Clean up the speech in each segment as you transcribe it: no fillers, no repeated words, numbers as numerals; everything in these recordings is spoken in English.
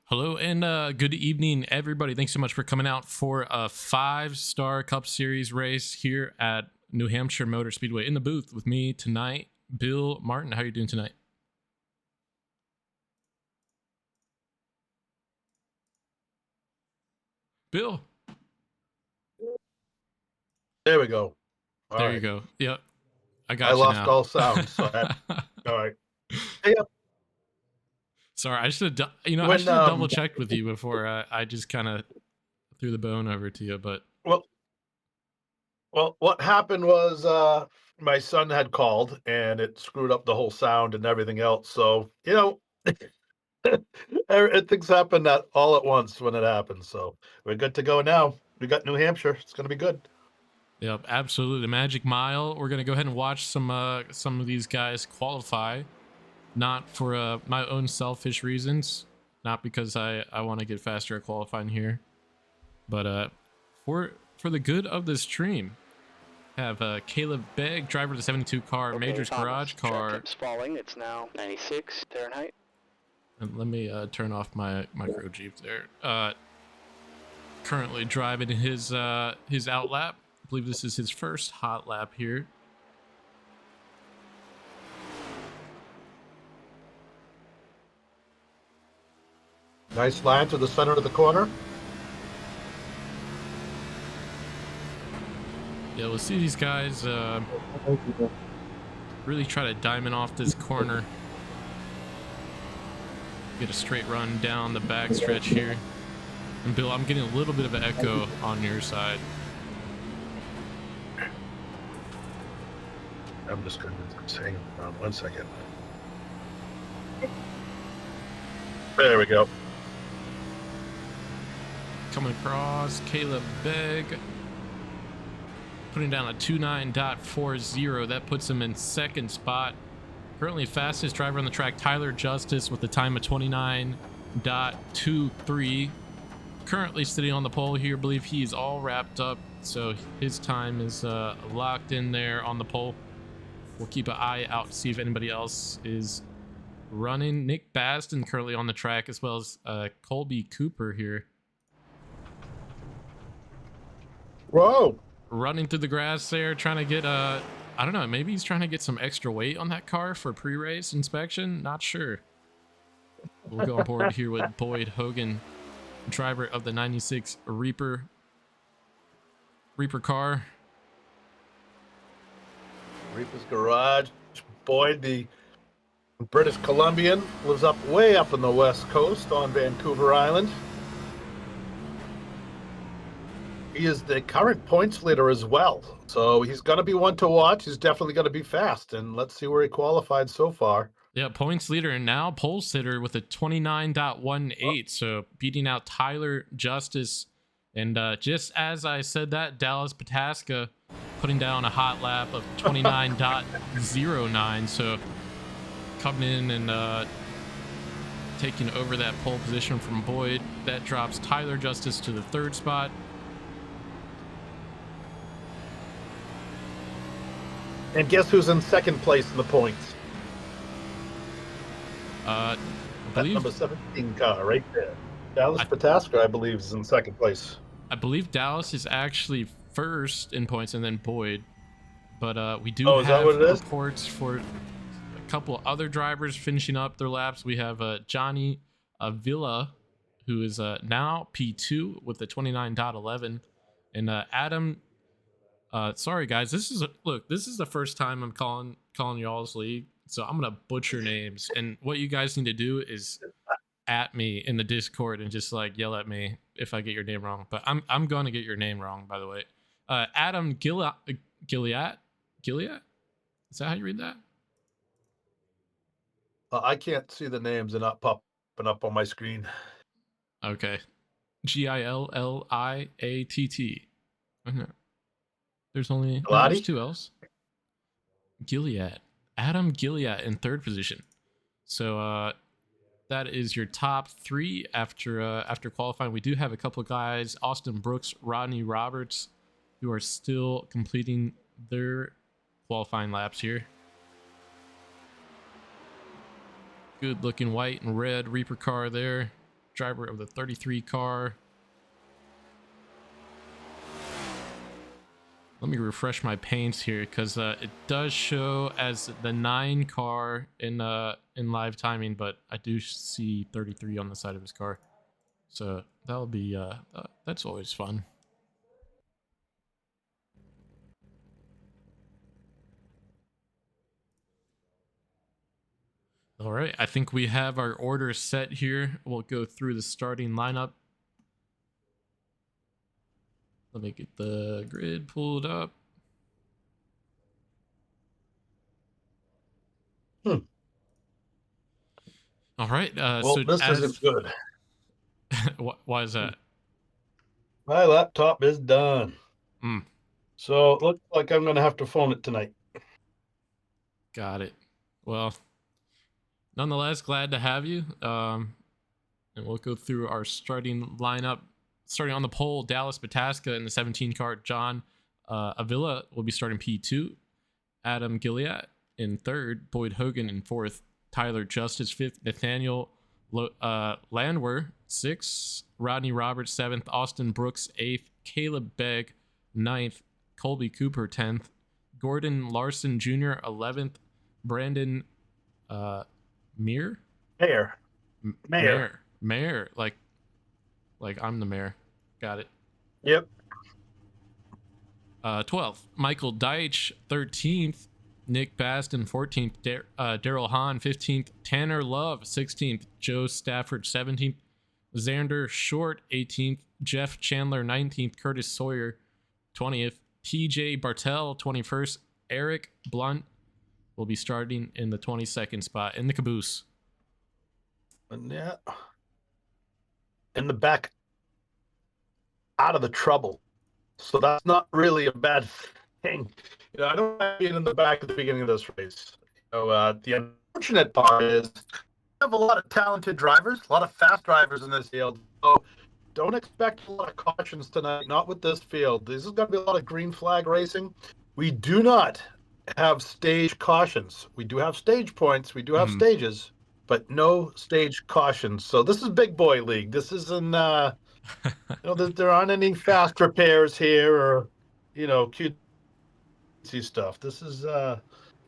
Hello and good evening, everybody. Thanks so much for coming out for a 5-star Cup Series race here at New Hampshire Motor Speedway. In the booth with me tonight, Bill Martin. How are you doing tonight? Bill. There we go. All there right. you go. Yep. I I got you lost now. all sound. So all right. Hey, Sorry, I should have. I when should have double checked with you before I just kind of threw the bone over to you. But well, what happened was my son had called and it screwed up the whole sound and everything else. So things happen all at once when it happens. So we're good to go now. We got New Hampshire. It's going to be good. yep, absolutely. The Magic Mile. We're gonna go ahead and watch some of these guys qualify. Not for my own selfish reasons, not because I want to get faster at qualifying here, but for the good of the stream. Have Caleb Begg, driver of the 72 car, Okay, Major's Garage car. Track keeps falling. It's now 96 Fahrenheit. And let me turn off my micro Jeep there. Currently driving his out lap. I believe this is his first hot lap here. Nice line to the center of the corner. Yeah, we'll see these guys really try to diamond off this corner. Get a straight run down the back stretch here. And Bill, I'm getting a little bit of an echo on your side. I'm just going to hang on 1 second. There we go. Coming across, Caleb Begg. Putting down a 29.40. That puts him in second spot. Currently fastest driver on the track, Tyler Justice, with a time of 29.23. Currently sitting on the pole here. I believe he's all wrapped up, so his time is locked in there on the pole. We'll keep an eye out to see if anybody else is running. Nick Baston currently on the track, as well as Colby Cooper here. Whoa. Running through the grass there, trying to get I don't know, maybe he's trying to get some extra weight on that car for pre-race inspection. Not sure. We'll go on board here with Boyd Hogan, driver of the 96 Reaper car. Reaper's Garage. Boyd, the British Columbian, lives way up in the west coast on Vancouver Island. He is the current points leader as well. So he's going to be one to watch. He's definitely going to be fast. And let's see where he qualified so far. Yeah, points leader and now pole sitter with a 29.18. So beating out Tyler Justice. And just as I said that, Dallas Pataska putting down a hot lap of 29.09. So coming in and taking over that pole position from Boyd. That drops Tyler Justice to the third spot. And guess who's in second place in the points? I That believe number 17 car right there. Dallas Pataska, I believe, is in second place. I believe Dallas is actually first in points, and then Boyd. But we do have reports for a couple other drivers finishing up their laps. We have Johnny Avila, who is now P2 with a 29.11, and Adam. Sorry guys, this is the first time I'm calling y'all's league, so I'm gonna butcher names. And what you guys need to do is at me in the Discord and just like yell at me if I get your name wrong. But I'm going to get your name wrong, by the way. Adam Gilead. Is that how you read that? I can't see the names. They're not popping up on my screen. Okay. Gilliatt. There's only there's two L's. Gilead. Adam Gilead in third position. So that is your top three after qualifying. We do have a couple of guys, Austin Brooks, Rodney Roberts, who are still completing their qualifying laps here. Good looking white and red Reaper car there. driver of the 33 car. Let me refresh my paints here because it does show as the 9 car in live timing, but I do see 33 on the side of his car. So that'll be that's always fun. All right, I think we have our order set here. We'll go through the starting lineup. Let me get the grid pulled up. All right. Well, so this isn't good. Why is that? My laptop is done. So it looks like I'm going to have to phone it tonight. Got it. Well, nonetheless, glad to have you. And we'll go through our starting lineup. Starting on the pole, Dallas Pataska in the 17 car. John Avila will be starting P2. Adam Gilead in third. Boyd Hogan in fourth. Tyler Justice fifth. Nathaniel Landwehr sixth. Rodney Roberts seventh. Austin Brooks eighth. Caleb Begg ninth. Colby Cooper 10th. Gordon Larson Jr. 11th. Brandon Mayer, like I'm the mayor. Got it. Yep. 12th, Michael Deitch 13th. Nick Baston 14th. Daryl Hahn 15th. Tanner Love 16th. Joe Stafford 17th. Xander Short 18th. Jeff Chandler 19th. Curtis Sawyer 20th. TJ Bartel 21st. Eric Blunt will be starting in the 22nd spot in the caboose. Yeah. In the back, out of the trouble. So that's not really a bad thing. You know, I don't like being in the back at the beginning of this race. The unfortunate part is we have a lot of talented drivers, a lot of fast drivers in this field. So don't expect a lot of cautions tonight, not with this field. This is going to be a lot of green flag racing. We do not have stage cautions. We do have stage points. We do have stages, but no stage cautions. So this is big boy league. This isn't, there aren't any fast repairs here or, cutesy stuff. This is,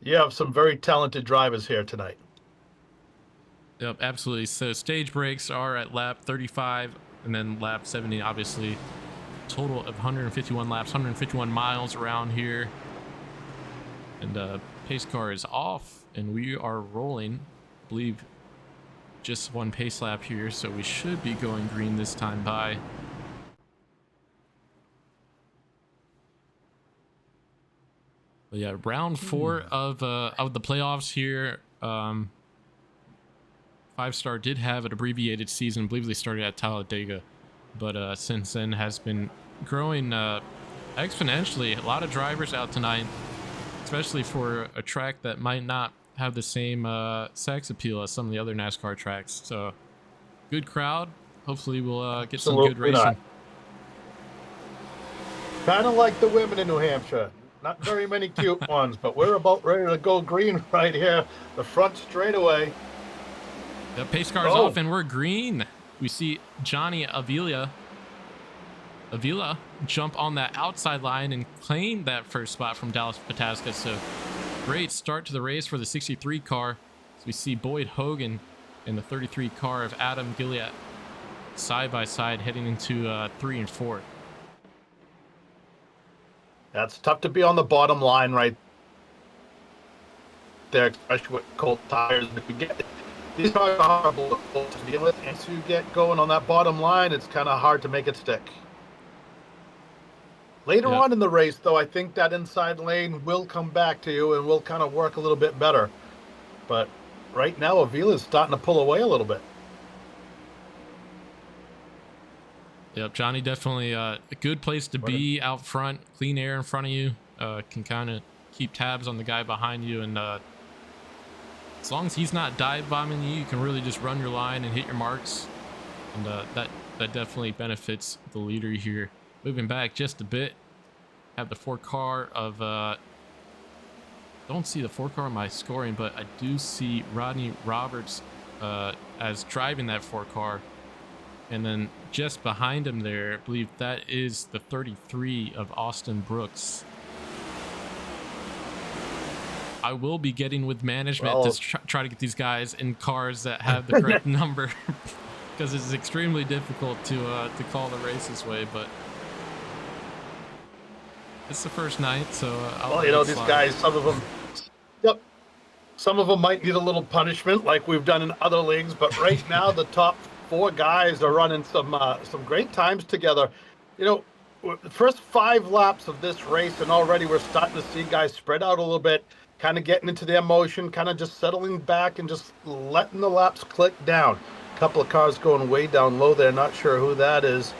you have some very talented drivers here tonight. Yep, absolutely. So stage breaks are at lap 35 and then lap 70, obviously. Total of 151 laps, 151 miles around here. And pace car is off and we are rolling. I believe just one pace lap here, so we should be going green this time by. But yeah, round 4 of the playoffs here. 5-star did have an abbreviated season. I believe they started at Talladega, but since then has been growing exponentially. A lot of drivers out tonight, especially for a track that might not have the same sex appeal as some of the other NASCAR tracks. So good crowd. Hopefully we'll get some good racing. Kind of like the women in New Hampshire. Not very many cute ones, but we're about ready to go green right here. The front straightaway. The pace car is off and we're green. We see Johnny Avila jump on that outside line and claim that first spot from Dallas Pataska. So great start to the race for the 63 car. So we see Boyd Hogan in the 33 car of Adam Gilead side by side heading into 3 and 4. That's tough to be on the bottom line right there, especially with cold tires. If you get these are horrible to deal with, and to get going on that bottom line, it's kind of hard to make it stick. Later on in the race, though, I think that inside lane will come back to you and will kind of work a little bit better. But right now, Avila's starting to pull away a little bit. Yep, Johnny, definitely a good place to be out front. Clean air in front of you. Can kind of keep tabs on the guy behind you. And as long as he's not dive bombing you, you can really just run your line and hit your marks. And that definitely benefits the leader here. Moving back just a bit, have the 4 car of don't see the 4 car on my scoring, but I do see Rodney Roberts as driving that 4 car. And then just behind him there, I believe that is the 33 of Austin Brooks. I will be getting with management to try to get these guys in cars that have the correct number, because it's extremely difficult to call the race this way. But it's the first night, so well, you know, these guys, some of them, yep, some of them might need a little punishment, like we've done in other leagues. But right now, the top 4 guys are running some great times together. You know, the first 5 laps of this race, and already we're starting to see guys spread out a little bit, kind of getting into their motion, kind of just settling back and just letting the laps click down. A couple of cars going way down low there. Not sure who that is.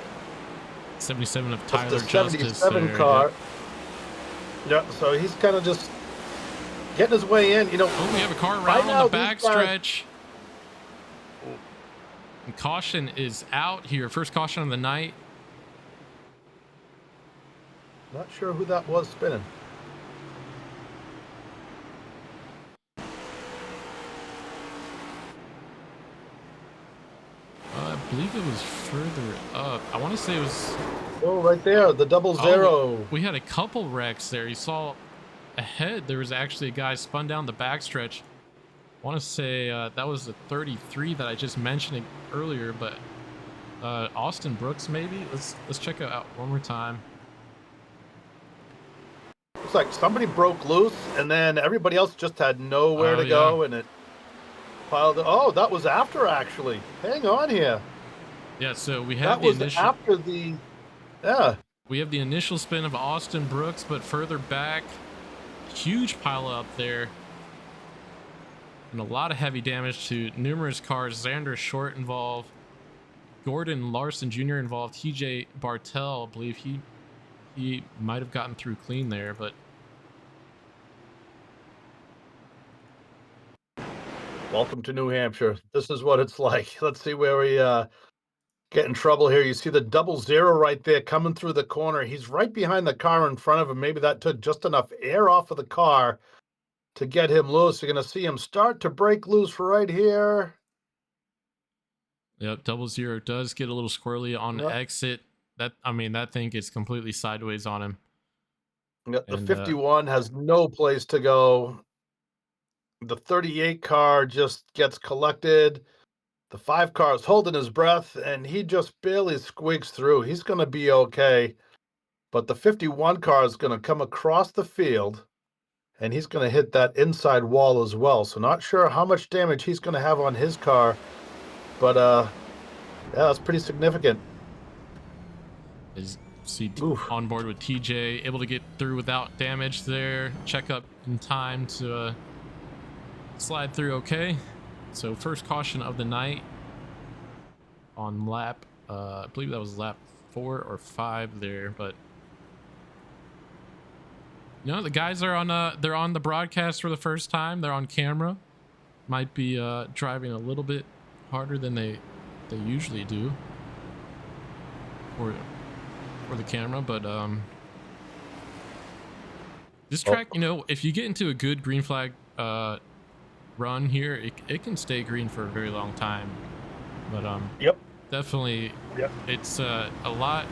77 of Tyler Justice. The 77 there, car. Yeah, so he's kind of just getting his way in. You know, we have a car around on the backstretch. And caution is out here. First caution of the night. Not sure who that was spinning. I believe it was further up. I want to say it was... Oh, right there, the 00. We had a couple wrecks there. You saw ahead, there was actually a guy spun down the backstretch. I want to say that was the 33 that I just mentioned earlier, but Austin Brooks maybe? Let's check it out one more time. Looks like somebody broke loose, and then everybody else just had nowhere to go, and it piled. Oh, that was after, actually. Hang on here. Yeah, so we have that was initial, after the. Yeah. We have the initial spin of Austin Brooks, but further back, huge pile up there. And a lot of heavy damage to numerous cars. Xander Short involved. Gordon Larson Jr. involved. TJ Bartel, I believe he might have gotten through clean there, but... Welcome to New Hampshire. This is what it's like. Let's see where we get in trouble here. You see the 00 right there coming through the corner. He's right behind the car in front of him. Maybe that took just enough air off of the car to get him loose. You're going to see him start to break loose right here. Yep, 00 does get a little squirrely on exit. That thing gets completely sideways on him. Yep, the 51 has no place to go. The 38 car just gets collected. The 5 car is holding his breath, and he just barely squeaks through. He's going to be okay. But the 51 car is going to come across the field, and he's going to hit that inside wall as well. So not sure how much damage he's going to have on his car. But, yeah, that's pretty significant. Is on board with TJ, able to get through without damage there. Check up in time to slide through okay. So first caution of the night on lap, I believe that was lap 4 or 5 there, but you know, the guys are on they're on the broadcast for the first time. They're on camera. Might be driving a little bit harder than they usually do for the camera, but this track, you know, if you get into a good green flag run here, it can stay green for a very long time. But yep, definitely, yep, it's a lot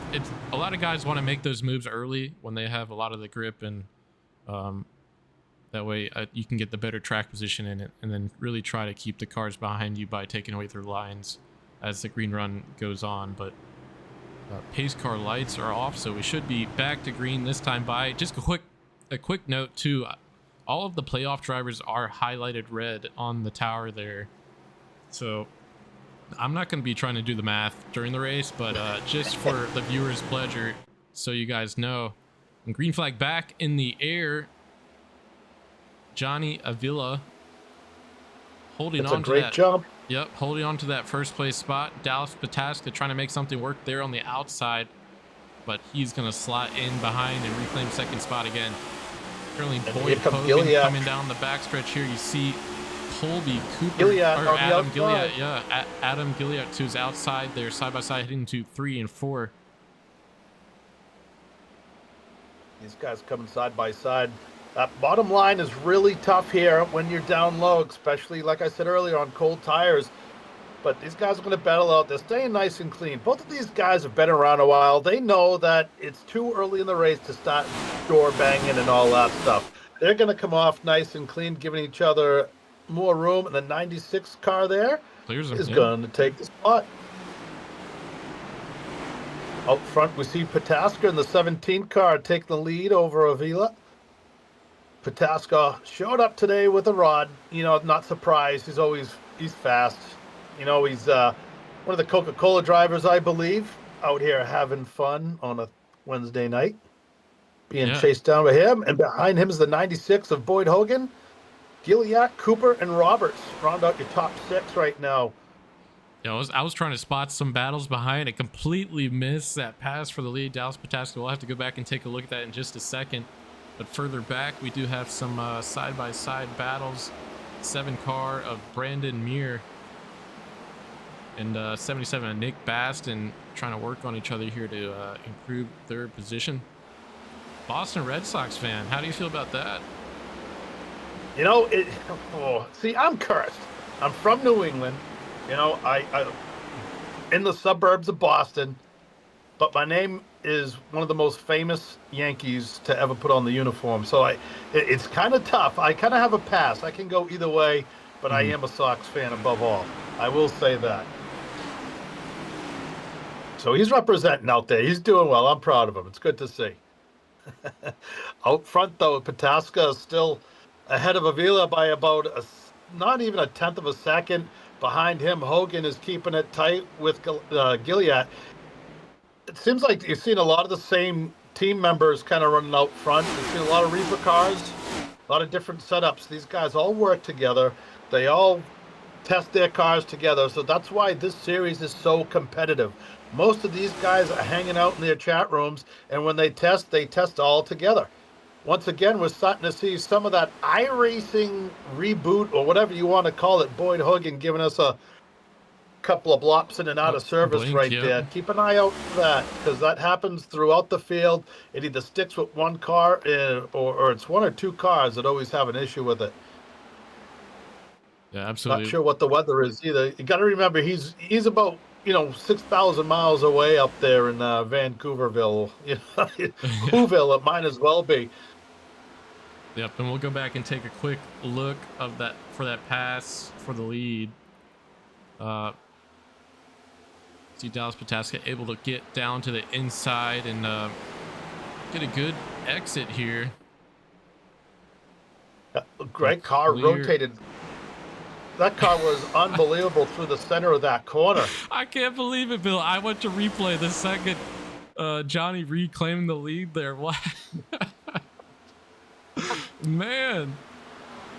of guys want to make those moves early when they have a lot of the grip, and that way you can get the better track position in it, and then really try to keep the cars behind you by taking away their lines as the green run goes on. But pace car lights are off, so we should be back to green this time by. Just a quick note too, all of the playoff drivers are highlighted red on the tower there, so I'm not going to be trying to do the math during the race, but just for the viewers' pleasure, so you guys know. And green flag back in the air. Johnny Avila holding on to that. Great jump. Yep, holding on to that first place spot. Dallas Pataska trying to make something work there on the outside, but he's going to slot in behind and reclaim second spot again. Currently, Boyd Hogan coming down the backstretch here. You see Colby Cooper, or Adam Gilliat, yeah, Adam Gilliat to his outside there, side by side, heading to 3 and 4. These guys coming side by side. That bottom line is really tough here when you're down low, especially, like I said earlier, on cold tires. But these guys are going to battle out. They're staying nice and clean. Both of these guys have been around a while. They know that it's too early in the race to start door banging and all that stuff. They're going to come off nice and clean, giving each other more room. And the 96 car there Clears him, is yeah. going to take the spot. Out front, we see Pataska in the 17 car take the lead over Avila. Pataska showed up today with a rod. You know, not surprised. He's fast. You know, he's one of the Coca-Cola drivers, I believe, out here having fun on a Wednesday night, being chased down by him. And behind him is the 96 of Boyd Hogan. Gilliatt, Cooper, and Roberts round out your top 6 right now. Yeah, I was trying to spot some battles behind. It completely missed that pass for the lead. Dallas Pataska. We'll have to go back and take a look at that in just a second. But further back, we do have some side-by-side battles. 7 car of Brandon Muir and 77 of Nick Baston trying to work on each other here to improve their position. Boston Red Sox fan, how do you feel about that? You know, see, I'm cursed. I'm from New England. You know, I in the suburbs of Boston, but my name is one of the most famous Yankees to ever put on the uniform. So it's kind of tough. I kind of have a pass. I can go either way, but I am a Sox fan above all. I will say that. So he's representing out there. He's doing well. I'm proud of him. It's good to see. Out front, though, Pataska is still ahead of Avila by about not even a tenth of a second. Behind him, Hogan is keeping it tight with Gilliatt. It seems like you've seen a lot of the same team members kind of running out front. You've seen a lot of Reaper cars, a lot of different setups. These guys all work together. They all test their cars together. So that's why this series is so competitive. Most of these guys are hanging out in their chat rooms, and when they test all together. Once again, we're starting to see some of that iRacing reboot, or whatever you want to call it. Boyd Hogan giving us a couple of blops in and out of service there. Keep an eye out for that, because that happens throughout the field. It either sticks with one car or it's one or two cars that always have an issue with it. Yeah, absolutely. Not sure what the weather is either. You got to remember, he's about 6,000 miles away up there in Vancouverville. Whoville, it might as well be. Yep, and we'll go back and take a quick look of that pass for the lead. See Dallas Pataska able to get down to the inside and get a good exit here. Great car rotated. That car was unbelievable through the center of that corner. I can't believe it, Bill. I went to replay the second Johnny reclaimed the lead there. What? Man.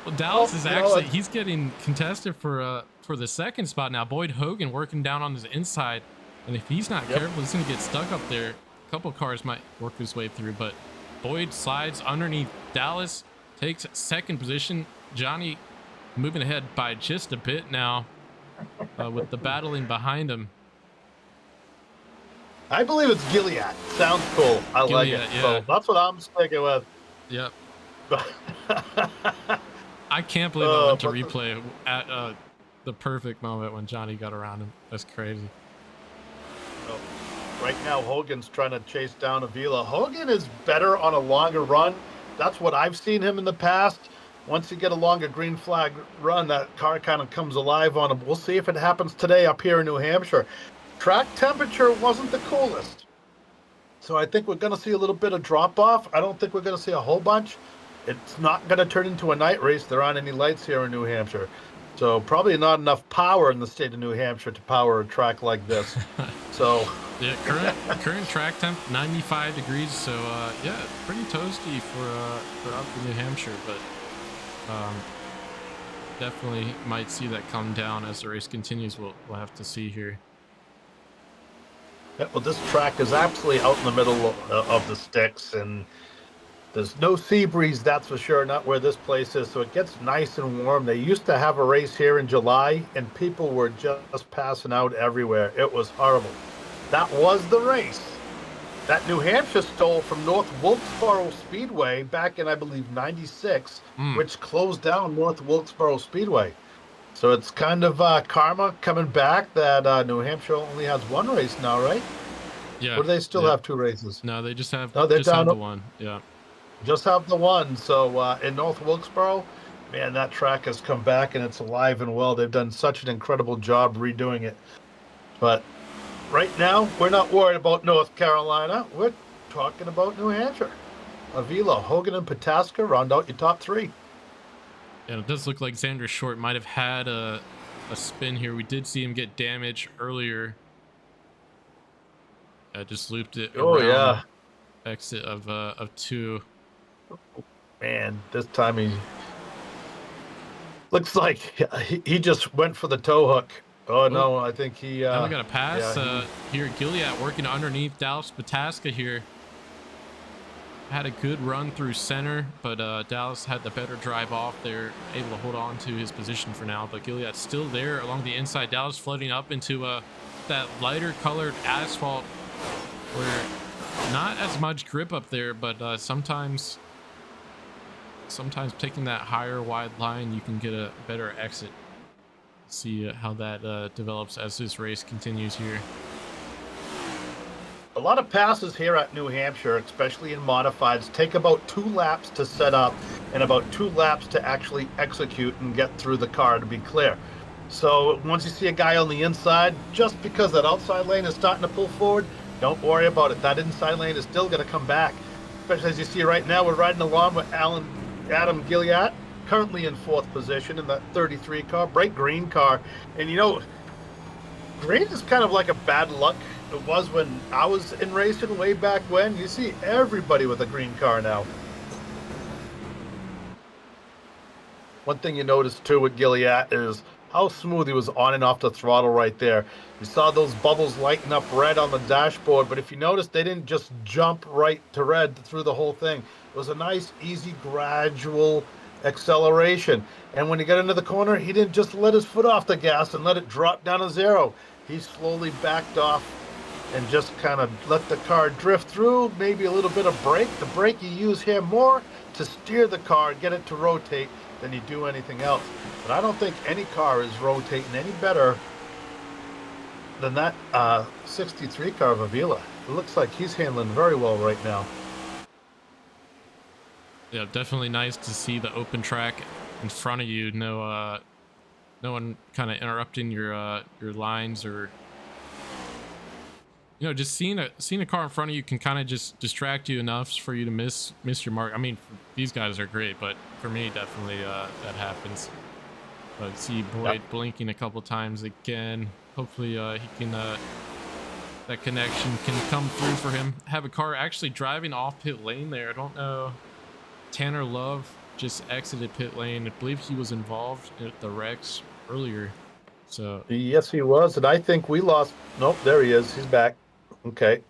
Well, Dallas is actually, he's getting contested for the second spot now. Boyd Hogan working down on his inside. And if he's not careful, he's going to get stuck up there. A couple cars might work his way through, but Boyd slides underneath Dallas, takes second position. Johnny moving ahead by just a bit now with the battling behind him. I believe it's Gilliatt. Sounds cool. I like it. Yeah. So that's what I'm sticking with. Yep. I can't believe I went to replay at the perfect moment when Johnny got around him. That's crazy. Right now, Hogan's trying to chase down Avila. Hogan is better on a longer run. That's what I've seen him in the past. Once you get a longer green flag run, that car kind of comes alive on him. We'll see if it happens today up here in New Hampshire. Track temperature wasn't the coolest. So I think we're going to see a little bit of drop-off. I don't think we're going to see a whole bunch. It's not going to turn into a night race. There aren't any lights here in New Hampshire. So probably not enough power in the state of New Hampshire to power a track like this. So yeah, current track temp 95 degrees. So yeah, pretty toasty for up in New Hampshire, but definitely might see that come down as the race continues. We'll have to see here. Yeah, well, this track is absolutely out in the middle of the sticks, and there's no sea breeze, that's for sure, not where this place is, so it gets nice and warm. They used to have a race here in July, and people were just passing out everywhere. It was horrible. That was the race that New Hampshire stole from North Wilkesboro Speedway back in, I believe, '96, which closed down North Wilkesboro Speedway. So it's kind of karma coming back that New Hampshire only has one race now, right? Yeah. Or do they still Yep. have two races? No, they just have No, they're down. the one. Yeah. Just have the one. So in North Wilkesboro, man, that track has come back and it's alive and well. They've done such an incredible job redoing it. But right now, we're not worried about North Carolina. We're talking about New Hampshire. Avila, Hogan, and Pataska round out your top three. And it does look like Xander Short might have had a spin here. We did see him get damage earlier. Just looped it Oh, around yeah. exit of 2. Man, this time he looks like he just went for the toe hook. Oh, no, I think he... now we got a pass he... here. Gilead working underneath Dallas Pataska here. Had a good run through center, but Dallas had the better drive off. They're able to hold on to his position for now, but Gilead's still there along the inside. Dallas flooding up into that lighter colored asphalt where not as much grip up there, but sometimes taking that higher wide line, you can get a better exit. See how that develops as this race continues here. A lot of passes here at New Hampshire, especially in modifieds, take about 2 laps to set up and about 2 laps to actually execute and get through the car, to be clear. So once you see a guy on the inside, just because that outside lane is starting to pull forward, don't worry about it. That inside lane is still going to come back. Especially as you see right now, we're riding along with Adam Gilead, currently in 4th position in that 33 car, bright green car. And you know, green is kind of like a bad luck. It was when I was in racing way back when. You see everybody with a green car now. One thing you notice too with Gilead is how smooth he was on and off the throttle right there. You saw those bubbles lighting up red on the dashboard, but if you notice, they didn't just jump right to red through the whole thing. It was a nice, easy, gradual acceleration. And when he got into the corner, he didn't just let his foot off the gas and let it drop down to 0. He slowly backed off and just kind of let the car drift through, maybe a little bit of brake. The brake you use here more to steer the car and get it to rotate than you do anything else. But I don't think any car is rotating any better than that 63 car of Avila. It looks like he's handling very well right now. Yeah, definitely nice to see the open track in front of you. No one kind of interrupting your lines, or just seeing a car in front of you can kind of just distract you enough for you to miss your mark. I mean, these guys are great, but for me, definitely that happens. But see Boyd blinking a couple times again. Hopefully he can that connection can come through for him. Have a car actually driving off pit lane there. I don't know. Tanner Love just exited pit lane. I believe he was involved at the wrecks earlier. So yes, he was, and I think we lost. Nope, there he is. He's back. Okay.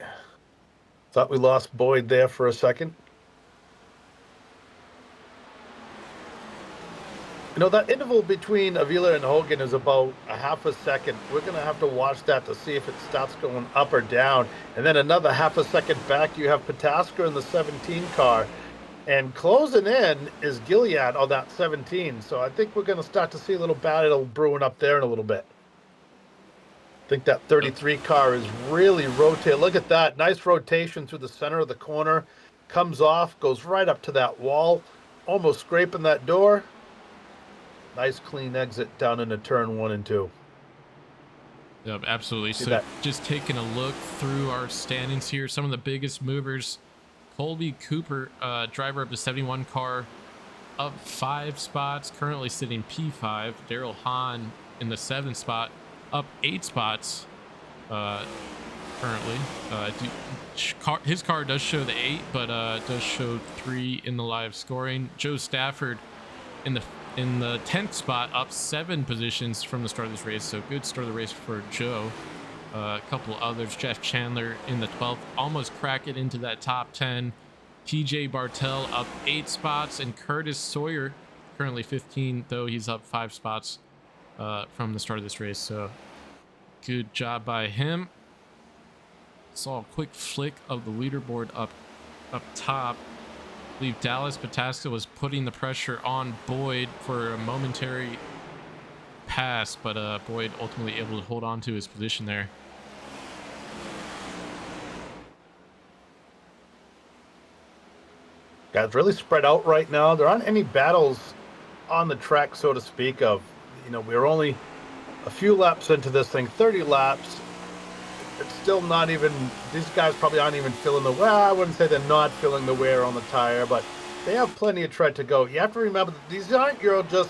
Thought we lost Boyd there for a second. You know, that interval between Avila and Hogan is about a half a second. We're going to have to watch that to see if it starts going up or down. And then another half a second back, you have Pataska in the 17 car. And closing in is Gilead on that 17. So I think we're going to start to see a little battle brewing up there in a little bit. I think that 33 car is really rotating. Look at that. Nice rotation through the center of the corner. Comes off, goes right up to that wall, almost scraping that door. Nice clean exit down into turn 1 and 2. Yep, absolutely. See so that? Just taking a look through our standings here, some of the biggest movers. Colby Cooper, driver of the 71 car, up 5 spots, currently sitting P5. Daryl Hahn in the 7th spot, up 8 spots currently. His car does show the 8, but does show 3 in the live scoring. Joe Stafford in the 10th spot, up 7 positions from the start of this race, so good start of the race for Joe. A couple others. Jeff Chandler in the 12th, almost crack it into that top 10. TJ Bartel up 8 spots, and Curtis Sawyer currently 15, though he's up 5 spots from the start of this race. So good job by him. Saw a quick flick of the leaderboard up top. I believe Dallas Pataska was putting the pressure on Boyd for a momentary pass, but Boyd ultimately able to hold on to his position there. Guys, really spread out right now. There aren't any battles on the track, so to speak, of, we're only a few laps into this thing, 30 laps. It's still not even, these guys probably aren't even feeling I wouldn't say they're not feeling the wear on the tire, but they have plenty of tread to go. You have to remember that these aren't your just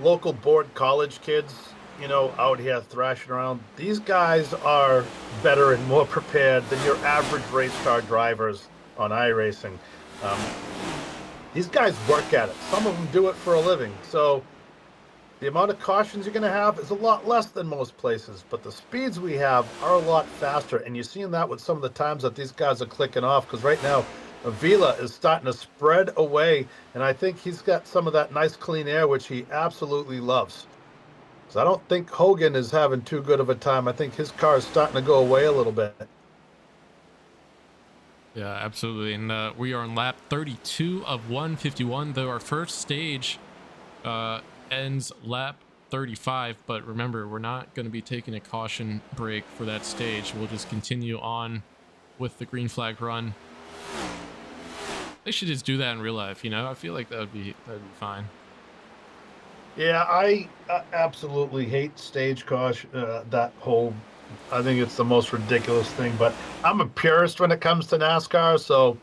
local board college kids, out here thrashing around. These guys are better and more prepared than your average race car drivers on iRacing. These guys work at it. Some of them do it for a living. So the amount of cautions you're going to have is a lot less than most places, but the speeds we have are a lot faster. And you're seeing that with some of the times that these guys are clicking off, because right now Avila is starting to spread away, and I think he's got some of that nice clean air, which he absolutely loves. So I don't think Hogan is having too good of a time. I think his car is starting to go away a little bit. Yeah, absolutely. And we are on lap 32 of 151, though our first stage ends lap 35. But remember, we're not going to be taking a caution break for that stage. We'll just continue on with the green flag run. They should just do that in real life, I feel like that'd be fine. Yeah, I absolutely hate stage caution. I think it's the most ridiculous thing. But I'm a purist when it comes to NASCAR, so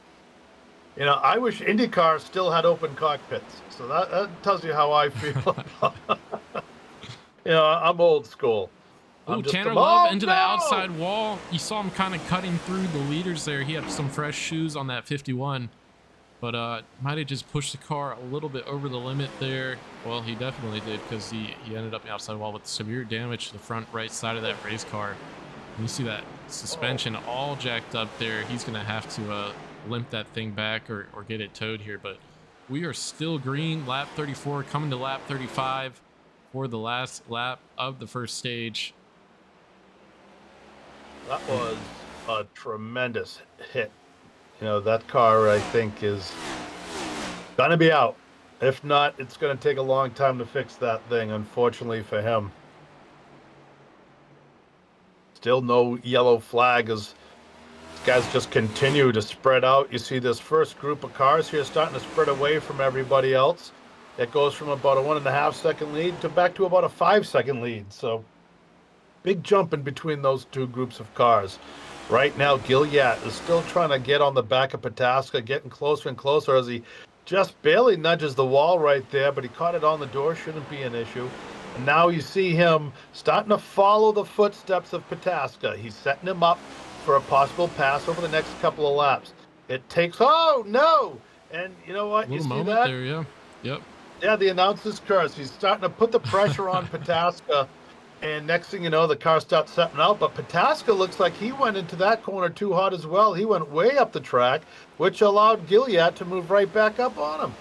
I wish IndyCar still had open cockpits. So that tells you how I feel. I'm old school. Oh, Tanner Love into the outside wall. You saw him kind of cutting through the leaders there. He had some fresh shoes on that 51. But might have just pushed the car a little bit over the limit there. Well, he definitely did, because he ended up the outside wall with severe damage to the front right side of that race car. And you see that suspension all jacked up there. He's going to have to limp that thing back or get it towed here. But we are still green. Lap 34 coming to lap 35 for the last lap of the first stage. That was a tremendous hit. That car, I think, is going to be out. If not, it's going to take a long time to fix that thing, unfortunately for him. Still no yellow flag as these guys just continue to spread out. You see this first group of cars here starting to spread away from everybody else. It goes from about a 1.5 second lead to back to about a 5 second lead. So big jump in between those two groups of cars. Right now, Gilliatt is still trying to get on the back of Pataska, getting closer and closer as he just barely nudges the wall right there, but he caught it on the door, shouldn't be an issue. And now you see him starting to follow the footsteps of Pataska. He's setting him up for a possible pass over the next couple of laps. It takes, oh, no! And you know what? You see that? There, yeah. Yep. Yeah, the announcer's curse. He's starting to put the pressure on Pataska. And next thing you know, the car starts setting out. But Pataska looks like he went into that corner too hot as well. He went way up the track, which allowed Gilliatt to move right back up on him.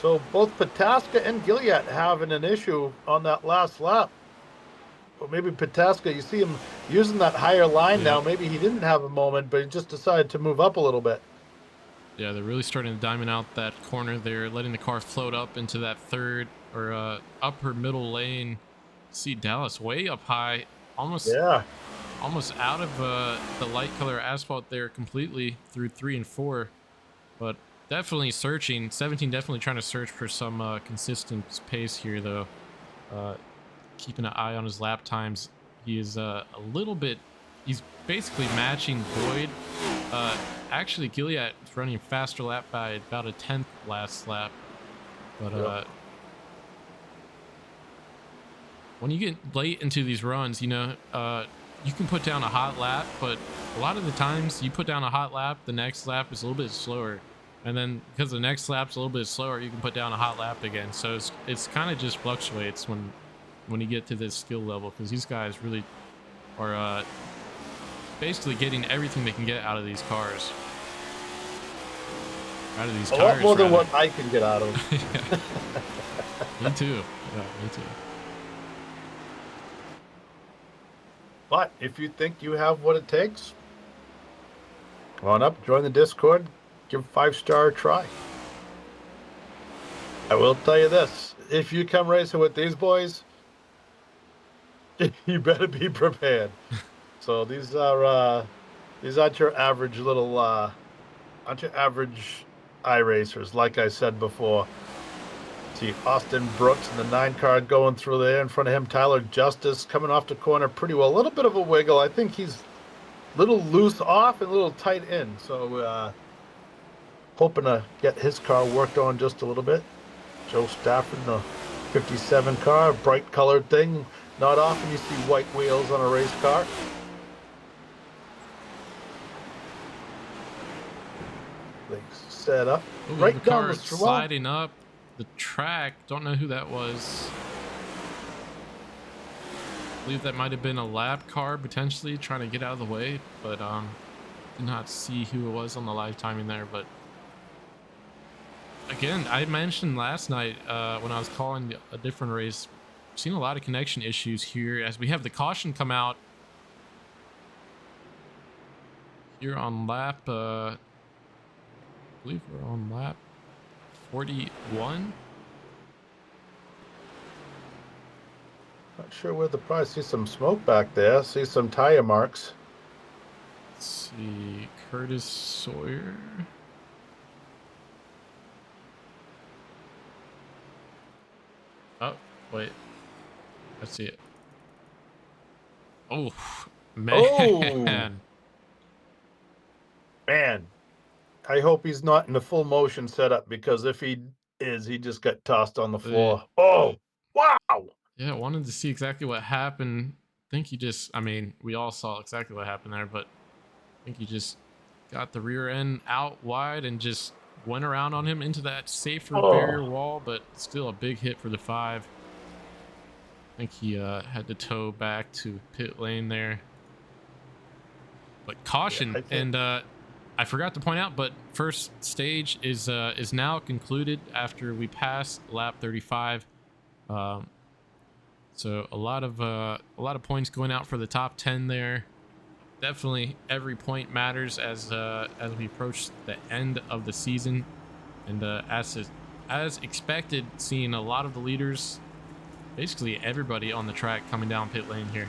So both Pataska and Gilliatt having an issue on that last lap. Or maybe Pataska, you see him using that higher line now. Maybe he didn't have a moment, but he just decided to move up a little bit. Yeah, they're really starting to diamond out that corner there, letting the car float up into that third or upper middle lane. See Dallas way up high, almost out of the light color asphalt there completely through 3 and 4, but definitely searching. 17 definitely trying to search for some consistent pace here, though. Keeping an eye on his lap times. He is a little bit, he's basically matching Boyd. Actually, Gilliatt is running a faster lap by about a 10th last lap. But when you get late into these runs, you can put down a hot lap, but a lot of the times you put down a hot lap, the next lap is a little bit slower. And then because the next lap's a little bit slower, you can put down a hot lap again. So it's kind of just fluctuates when you get to this skill level, because these guys really are basically getting everything they can get out of these cars. Out of these tires. A lot more than what I can get out of. Me too. Yeah, me too. But if you think you have what it takes, come on up, join the Discord, give 5-star a try. I will tell you this: if you come racing with these boys, you better be prepared. So these aren't your average little aren't your average iRacers. Like I said before, see Austin Brooks in the 9 car going through there. In front of him, Tyler Justice coming off the corner pretty well. A little bit of a wiggle. I think he's a little loose off and a little tight in. So hoping to get his car worked on just a little bit. Joe Stafford in the 57 car, bright colored thing. Not often you see white wheels on a race car. Things set up. Ooh, Right the down car the street. sliding up the track. Don't know who that was. I believe that might have been a lap car potentially trying to get out of the way, but did not see who it was on the live timing there. But again, I mentioned last night when I was calling a different race, seen a lot of connection issues here as we have the caution come out here on lap I believe we're on lap 41. Not sure where the prize. See some smoke back there. See some tire marks. Let's see, Curtis Sawyer. Oh, wait. Let's see it. Oh, man. Oh! Man, I hope he's not in the full motion setup, because if he is, he just got tossed on the floor. Oh, wow! Yeah, I wanted to see exactly what happened. I think he just, I mean, we all saw exactly what happened there, but I think he just got the rear end out wide and just went around on him into that safer barrier wall, but still a big hit for the 5. I think he had to tow back to pit lane there. But caution, Yeah, and I forgot to point out, but first stage is now concluded after we pass lap 35. So a lot of points going out for the top 10 there. Definitely every point matters as we approach the end of the season, and as expected, seeing a lot of the leaders, basically everybody on the track coming down pit lane here.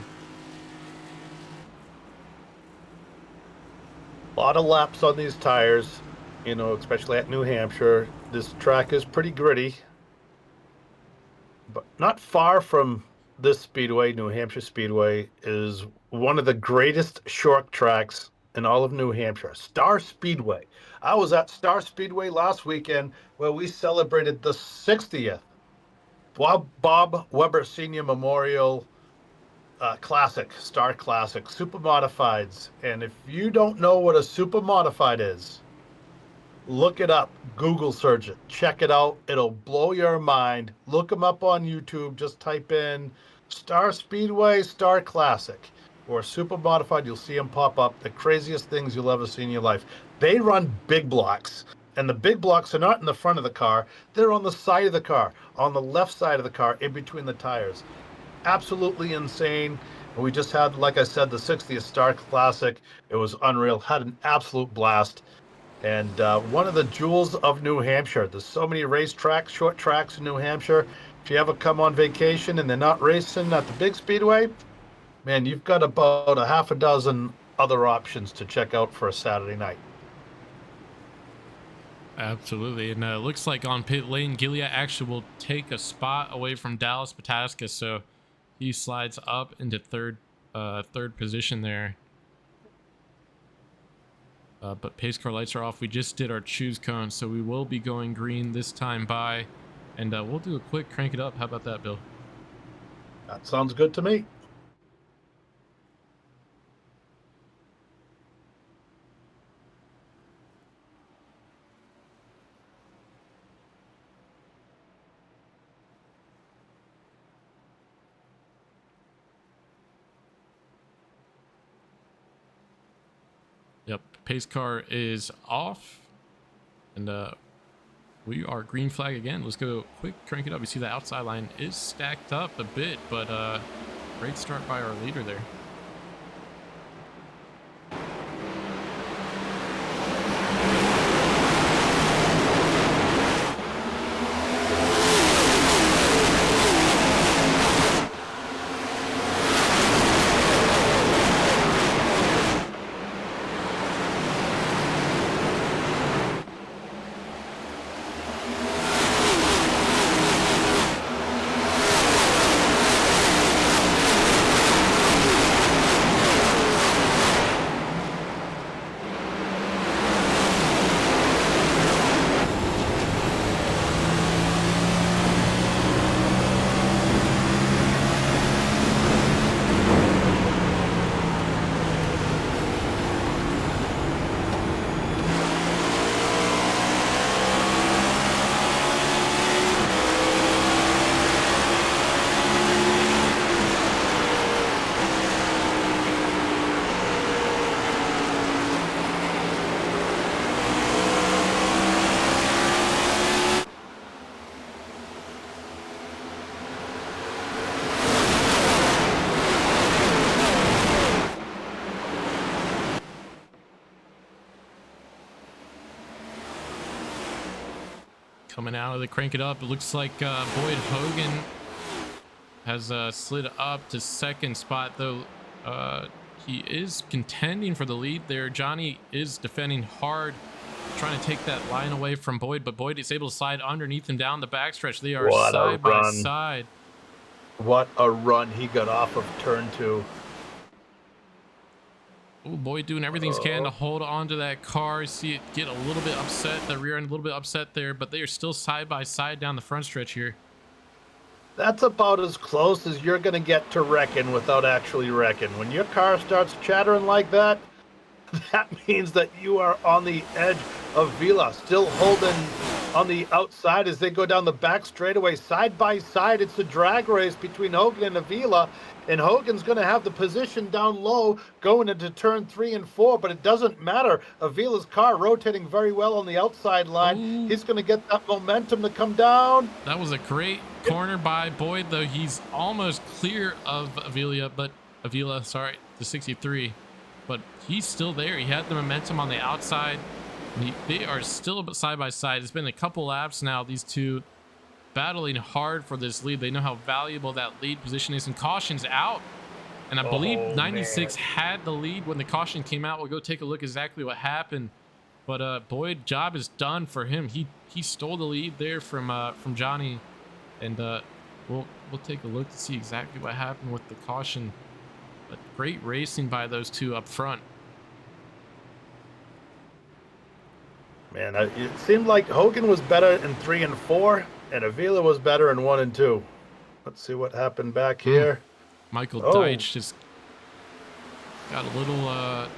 A lot of laps on these tires, you know, especially at New Hampshire. This track is pretty gritty, but not far from this speedway. New Hampshire Speedway is one of the greatest short tracks in all of New Hampshire. Star Speedway. I was at Star Speedway last weekend where we celebrated the 60th Bob Weber Senior Memorial Classic, Star Classic, Super Modifieds. And if you don't know what a Super Modified is, look it up, Google search it, check it out. It'll blow your mind. Look them up on YouTube. Just type in Star Speedway, Star Classic, or Super Modified. You'll see them pop up. The craziest things you'll ever see in your life. They run big blocks. And the big blocks are not in the front of the car. They're on the side of the car, on the left side of the car, in between the tires. Absolutely insane. And we just had, like I said, the 60th Star Classic. It was unreal. Had an absolute blast. And one of the jewels of New Hampshire. There's so many racetracks, short tracks in New Hampshire. If you ever come on vacation and they're not racing at the big speedway, man, you've got about a half a dozen other options to check out for a Saturday night. Absolutely, and looks like on pit lane, Gilia actually will take a spot away from Dallas Pataska, so he slides up into third position there. But pace car lights are off. We just did our choose cone, so we will be going green this time by, and we'll do a quick crank it up. How about that, Bill? That sounds good to me. Yep, pace car is off, and we are green flag again. Let's go quick crank it up. You see the outside line is stacked up a bit, but great start by our leader there. Coming out of the crank it up. It looks like Boyd Hogan has slid up to second spot, though. He is contending for the lead there. Johnny is defending hard, trying to take that line away from Boyd, but Boyd is able to slide underneath him down the backstretch. They are What a side by run. side. What a run he got off of turn 2. Oh, Boyd doing everything he can to hold on to that car. See it get a little bit upset, the rear end a little bit upset there, but they are still side by side down the front stretch here. That's about as close as you're going to get to wrecking without actually wrecking. When your car starts chattering like that, that means that you are on the edge of Vila, still holding on the outside as they go down the back straightaway. Side by side, it's a drag race between Hogan and Avila, and Hogan's going to have the position down low going into turn 3 and 4, but it doesn't matter. Avila's car rotating very well on the outside line. Ooh. He's going to get that momentum to come down. That was a great corner by Boyd, though he's almost clear of Avila, sorry, the 63. But he's still there. He had the momentum on the outside. They are still side by side. It's been a couple laps now, these two battling hard for this lead. They know how valuable that lead position is, and caution's out. And I believe 96 had the lead when the caution came out. We'll go take a look exactly what happened. But Boyd, job is done for him. He stole the lead there from Johnny, and we'll take a look to see exactly what happened with the caution. But great racing by those two up front. Man, it seemed like Hogan was better in 3 and 4, and Avila was better in 1 and 2. Let's see what happened back here. Michael Deitch just got a little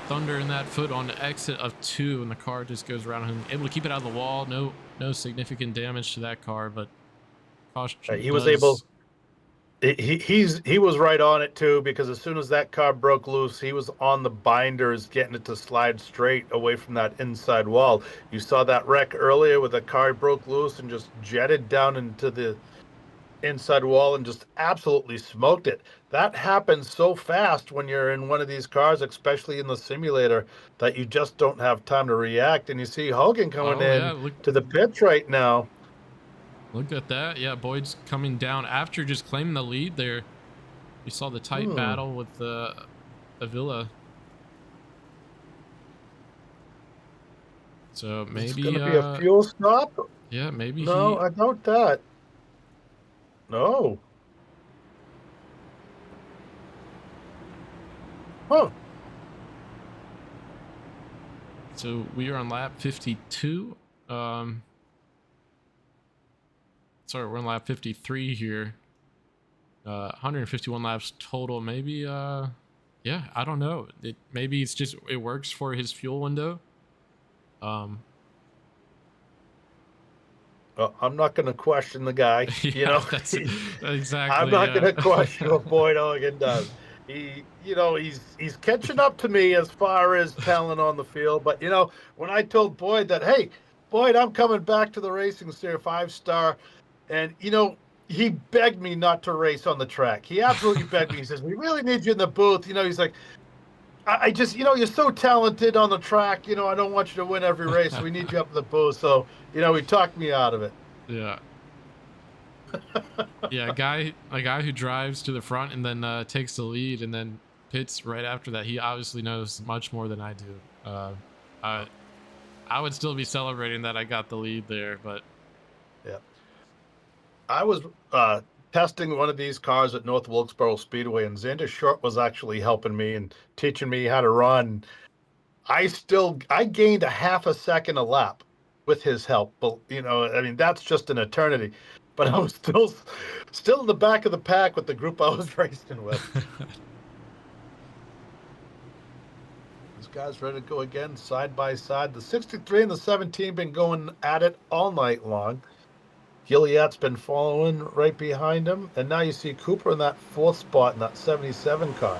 thunder in that foot on the exit of 2, and the car just goes around him. Able to keep it out of the wall. No significant damage to that car, but caution. He was able. He was right on it too, because as soon as that car broke loose, he was on the binders getting it to slide straight away from that inside wall. You saw that wreck earlier where the car broke loose and just jetted down into the inside wall and just absolutely smoked it. That happens so fast when you're in one of these cars, especially in the simulator, that you just don't have time to react. And you see Hogan coming to the pits right now. Look at that. Yeah, Boyd's coming down after just claiming the lead there. You saw the tight battle with Avila. So maybe it's gonna be a fuel stop. Yeah, maybe. No, I doubt that. No. Huh. So we are on lap 52. Sorry, we're on lap 53 here. 151 laps total. Maybe, yeah, I don't know. Maybe it's just, it works for his fuel window. Well, I'm not going to question the guy. Yeah, you know, exactly. I'm not going to question what Boyd Hogan does. He's catching up to me as far as talent on the field. But when I told Boyd that, hey, Boyd, I'm coming back to the racing series 5-star. And, he begged me not to race on the track. He absolutely begged me. He says, we really need you in the booth. He's like, I just, you're so talented on the track. I don't want you to win every race. So we need you up in the booth. So, he talked me out of it. Yeah. Yeah, a guy who drives to the front and then takes the lead and then pits right after that. He obviously knows much more than I do. I would still be celebrating that I got the lead there, but yeah. I was testing one of these cars at North Wilkesboro Speedway, and Xander Short was actually helping me and teaching me how to run. I gained a half a second a lap with his help, but that's just an eternity. But I was still in the back of the pack with the group I was racing with. These guys ready to go again, side by side. The 63 and the 17 been going at it all night long. Gilliatt's been following right behind him, and now you see Cooper in that 4th spot in that 77 car.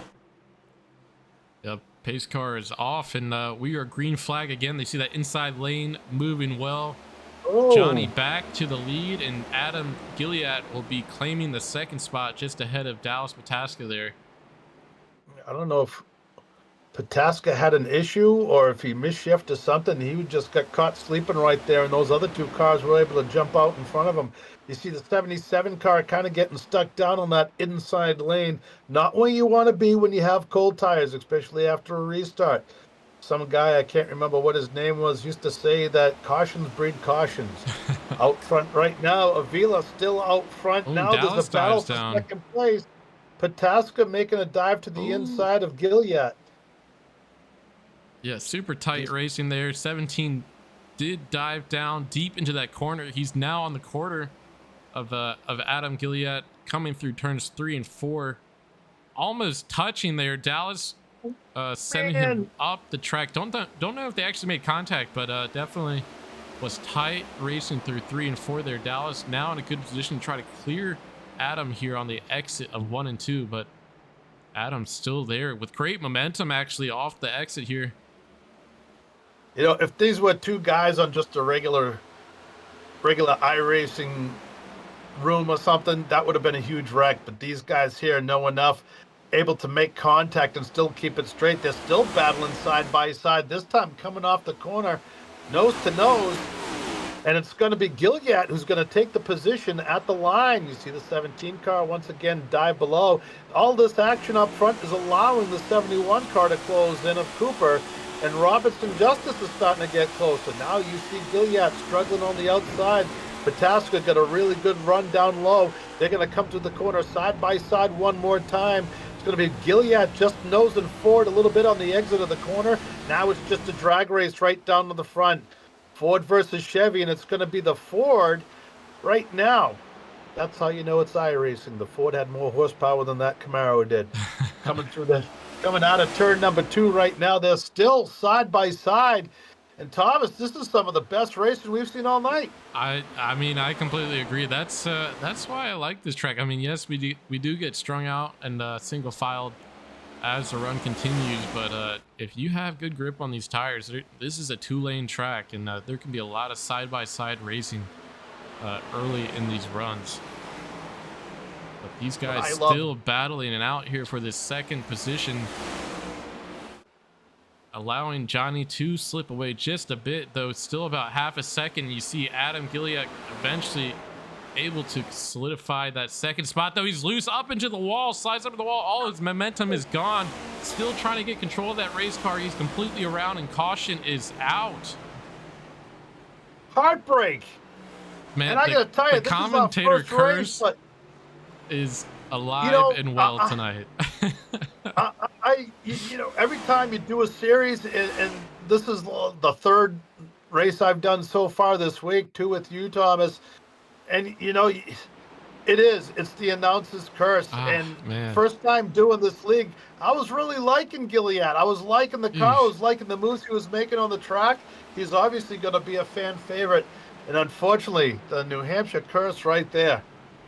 Yep, pace car is off, and we are green flag again. They see that inside lane moving well. Oh. Johnny back to the lead, and Adam Gilliatt will be claiming the 2nd spot just ahead of Dallas Mataska there. I don't know if Pataska had an issue or if he misshifted something, he just got caught sleeping right there, and those other two cars were able to jump out in front of him. You see the 77 car kind of getting stuck down on that inside lane. Not where you want to be when you have cold tires, especially after a restart. Some guy, I can't remember what his name was, used to say that cautions breed cautions. Out front right now, Avila still out front. Oh, Now there's a Dallas battle dives for down. second place. Pataska making a dive to the Oh, inside of Gilead. yeah, super tight He's- racing there. 17 did dive down deep into that corner. He's now on the quarter of Adam Gilead, coming through turns 3 and 4, almost touching there. Dallas sending him Man, up the track. Don't know if they actually made contact, but definitely was tight racing through 3 and 4 there. Dallas now in a good position to try to clear Adam here on the exit of 1 and 2, but Adam's still there with great momentum actually off the exit here. you know, if these were two guys on just a regular iRacing room or something, that would have been a huge wreck. But these guys here know enough, able to make contact and still keep it straight. They're still battling side by side. This time coming off the corner, nose to nose. And it's going to be Gilead who's going to take the position at the line. You see the 17 car once again dive below. All this action up front is allowing the 71 car to close in of Cooper. And Robertson Justice is starting to get closer. Now you see Gilead struggling on the outside. Pataska got a really good run down low. They're going to come to the corner side by side one more time. It's going to be Gilead just nosing forward a little bit on the exit of the corner. Now it's just a drag race right down to the front. Ford versus Chevy, and it's going to be the Ford right now. That's how you know it's iRacing. The Ford had more horsepower than that Camaro did. Coming out of turn number 2 right now. They're still side by side. And Thomas, this is some of the best racing we've seen all night. I mean, I completely agree. That's why I like this track. I mean, yes, we do get strung out and single filed as the run continues, but if you have good grip on these tires, this is a 2-lane track, and there can be a lot of side-by-side racing early in these runs. But these guys still battling it out here for this second position, allowing Johnny to slip away just a bit, though still about half a second. You see Adam Gilead eventually able to solidify that second spot, though he's loose up into the wall, slides up to the wall. All his momentum is gone. Still trying to get control of that race car. He's completely around, and caution is out. Heartbreak. Man, and I gotta tell you, the this commentator is our first race, but is alive and well tonight. Every time you do a series, and this is the third race I've done so far this week, 2 with you, Thomas. And it's the announcer's curse. Man. First time doing this league, I was really liking Gilead. I was liking the car. I was liking the moves he was making on the track. He's obviously going to be a fan favorite. And unfortunately, the New Hampshire curse right there.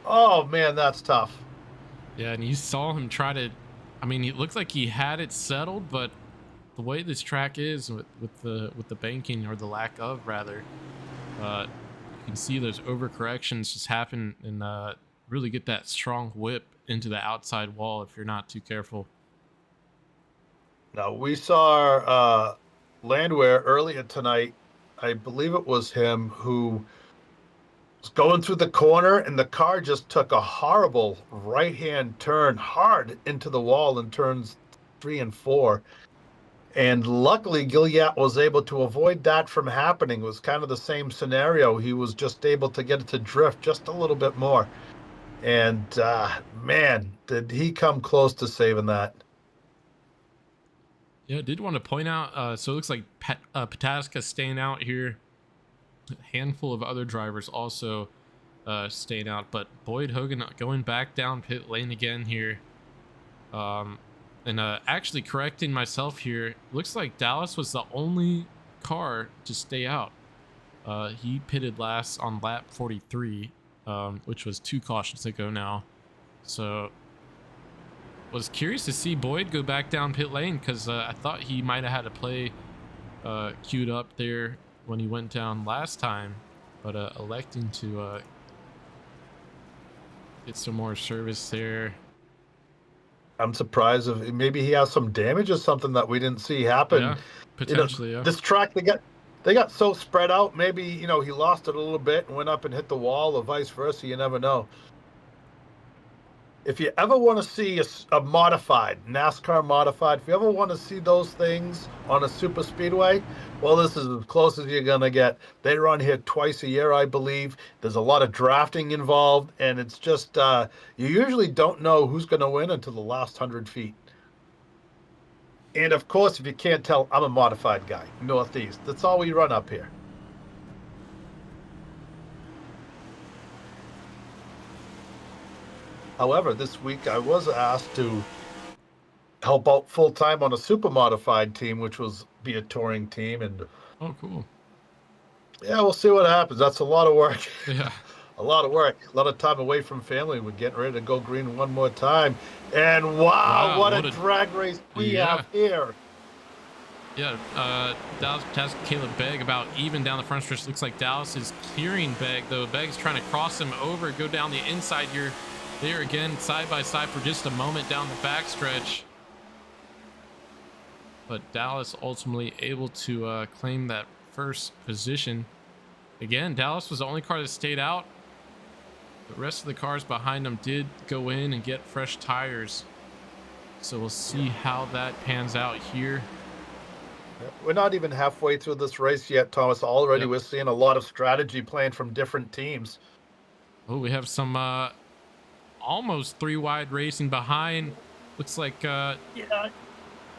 Oh man, that's tough. Yeah, and you saw him try to. I mean, it looked like he had it settled, but the way this track is with the banking, or the lack of rather, you can see those overcorrections just happen and really get that strong whip into the outside wall if you're not too careful. Now we saw Landwehr earlier tonight. I believe it was him who was going through the corner, and the car just took a horrible right-hand turn hard into the wall in turns 3 and 4. And luckily, Gilead was able to avoid that from happening. It was kind of the same scenario. He was just able to get it to drift just a little bit more. And man, did he come close to saving that. Yeah, I did want to point out, so it looks like Pataska staying out here. A handful of other drivers also staying out, but Boyd Hogan going back down pit lane again here. And actually correcting myself here, looks like Dallas was the only car to stay out. He pitted last on lap 43, which was 2 cautions ago now. So was curious to see Boyd go back down pit lane, because I thought he might have had a play queued up there when he went down last time, but electing to get some more service there. I'm surprised if maybe he has some damage or something that we didn't see happen. Yeah, potentially. Yeah. This track they got so spread out. Maybe he lost it a little bit and went up and hit the wall, or vice versa. You never know. If you ever want to see a modified NASCAR modified, if you ever want to see those things on a super speedway, well, this is as close as you're gonna get. They run here twice a year, I believe. There's a lot of drafting involved, and it's just you usually don't know who's going to win until the last 100 feet. And of course, if you can't tell, I'm a modified guy, Northeast. That's all we run up here. However, this week I was asked to help out full time on a super modified team, which was be a touring team, and Oh, cool. yeah, we'll see what happens. That's a lot of work. Yeah. A lot of work, a lot of time away from family. We're getting ready to go green one more time, and wow, what a drag race we have here. Yeah, Dallas has Caleb Begg about even down the front stretch. Looks like Dallas is clearing Begg, though. Begg's trying to cross him over, go down the inside here. There again, side by side for just a moment down the backstretch. But Dallas ultimately able to claim that first position. Again, Dallas was the only car that stayed out. The rest of the cars behind them did go in and get fresh tires. So we'll see how that pans out here. We're not even halfway through this race yet, Thomas. Already we're seeing a lot of strategy playing from different teams. Oh, we have some almost three wide racing behind. Looks like the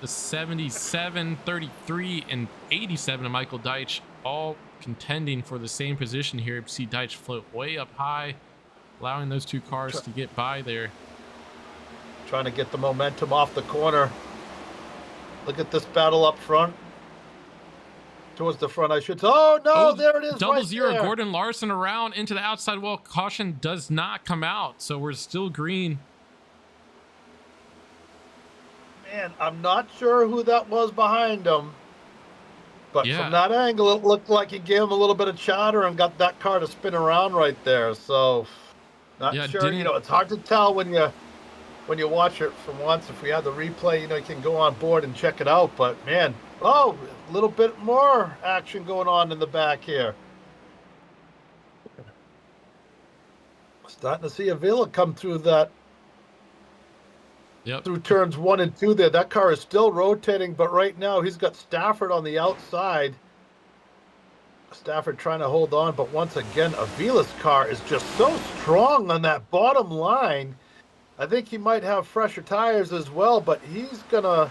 77, 33, and 87 of Michael Deitch all contending for the same position here. You see Deitch float way up high, allowing those two cars to get by there. Trying to get the momentum off the corner. Look at this battle up front. Towards the front, I should say. Oh, no, there it is. Double right zero. there. Gordon Larson around into the outside wall. Caution does not come out, so we're still green. Man, I'm not sure who that was behind him. But from that angle, it looked like he gave him a little bit of chatter and got that car to spin around right there. So, not sure. It's hard to tell when you watch it from once. If we had the replay, you can go on board and check it out. But, man, a little bit more action going on in the back here. Starting to see Avila come through that. Yep. Through turns 1 and 2 there. That car is still rotating, but right now he's got Stafford on the outside. Stafford trying to hold on, but once again, Avila's car is just so strong on that bottom line. I think he might have fresher tires as well, but he's going to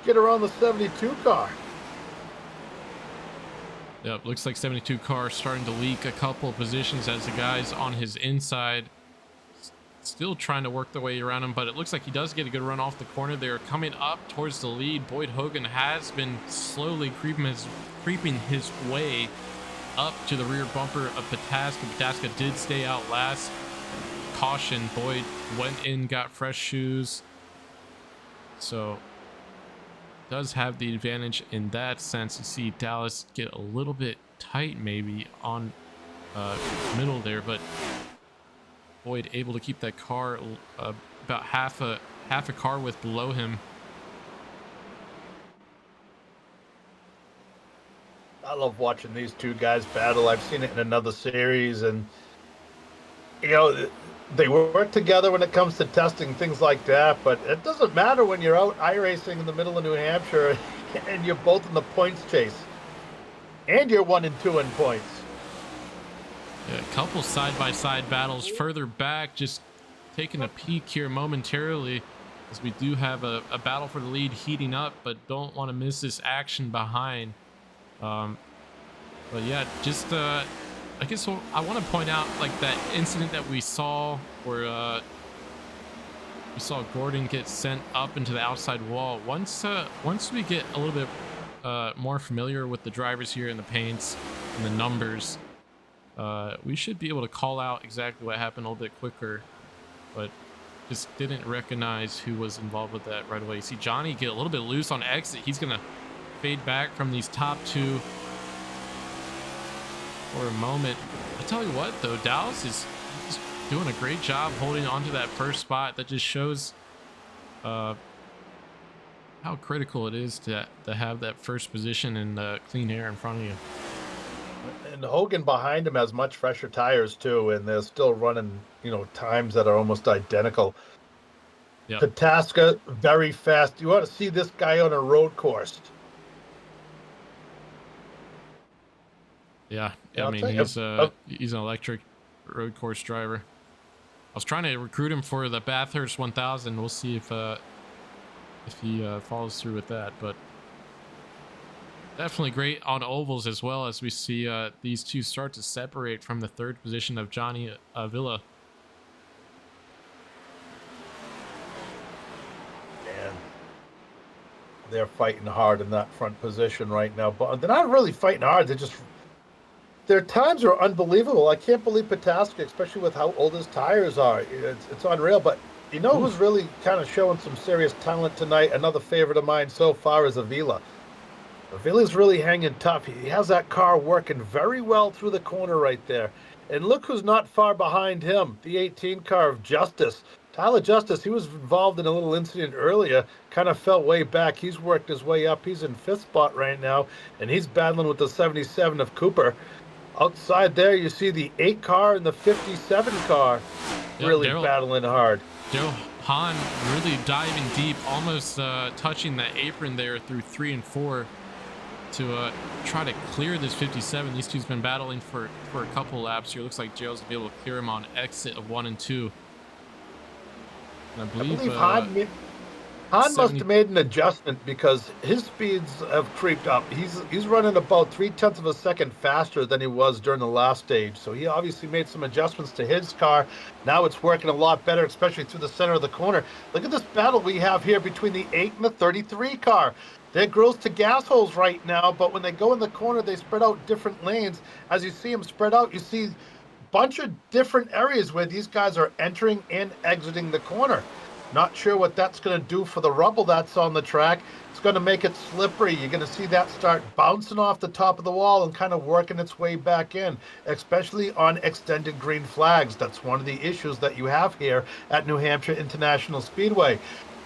get around the 72 car. Yep, looks like 72 car starting to leak a couple of positions as the guys on his inside still trying to work their way around him, but it looks like he does get a good run off the corner. They're coming up towards the lead. Boyd Hogan has been slowly creeping his way up to the rear bumper of Pataska. Pataska did stay out last. Caution, Boyd went in, got fresh shoes, so does have the advantage in that sense. You see Dallas get a little bit tight maybe on middle there, but Boyd able to keep that car about half a car width below him. I love watching these two guys battle. I've seen it in another series, and they work together when it comes to testing things like that, but it doesn't matter when you're out iRacing in the middle of New Hampshire and you're both in the points chase and you're 1 and 2 in points. Yeah, a couple side-by-side battles further back, just taking a peek here momentarily as we do have a battle for the lead heating up, but don't want to miss this action behind. But yeah, just I guess I want to point out like that incident that we saw where we saw Gordon get sent up into the outside wall. Once we get a little bit more familiar with the drivers here and the paints and the numbers, we should be able to call out exactly what happened a little bit quicker, but just didn't recognize who was involved with that right away. You see Johnny get a little bit loose on exit. He's gonna fade back from these top two for a moment. I tell you what though, Dallas is doing a great job holding on to that first spot. That just shows how critical it is to have that first position and clean air in front of you. And Hogan behind him has much fresher tires too, and they're still running, times that are almost identical. Yep. Pataska, very fast. You want to see this guy on a road course. Yeah, Yeah, I mean, he's an electric road course driver. I was trying to recruit him for the Bathurst 1000. We'll see if he follows through with that, but definitely great on ovals as well, as we see these two start to separate from the third position of Johnny Villa. And they're fighting hard in that front position right now, but they're not really fighting hard. Their times are unbelievable. I can't believe Pataska, especially with how old his tires are. It's unreal. But you know who's really kind of showing some serious talent tonight? Another favorite of mine so far is Avila. Avila's really hanging tough. He has that car working very well through the corner right there. And look who's not far behind him, the 18 car of Justice. Tyler Justice, he was involved in a little incident earlier, kind of fell way back. He's worked his way up. He's in 5th spot right now, and he's battling with the 77 of Cooper. Outside there, you see the 8 car and the 57 car really battling hard. Daryl Hahn really diving deep, almost touching the apron there through 3 and 4 to try to clear this 57. These two's been battling for a couple laps here. Looks like Jail's will be able to clear him on exit of 1 and 2. And I believe Hahn must have made an adjustment because his speeds have creeped up. He's running about 0.3 of a second faster than he was during the last stage. So he obviously made some adjustments to his car. Now it's working a lot better, especially through the center of the corner. Look at this battle we have here between the 8 and the 33 car. They're grills to gas holes right now, but when they go in the corner, they spread out different lanes. As you see them spread out, you see a bunch of different areas where these guys are entering and exiting the corner. Not sure what that's going to do for the rubble that's on the track. It's going to make it slippery. You're going to see that start bouncing off the top of the wall and kind of working its way back in, especially on extended green flags. That's one of the issues that you have here at New Hampshire International Speedway.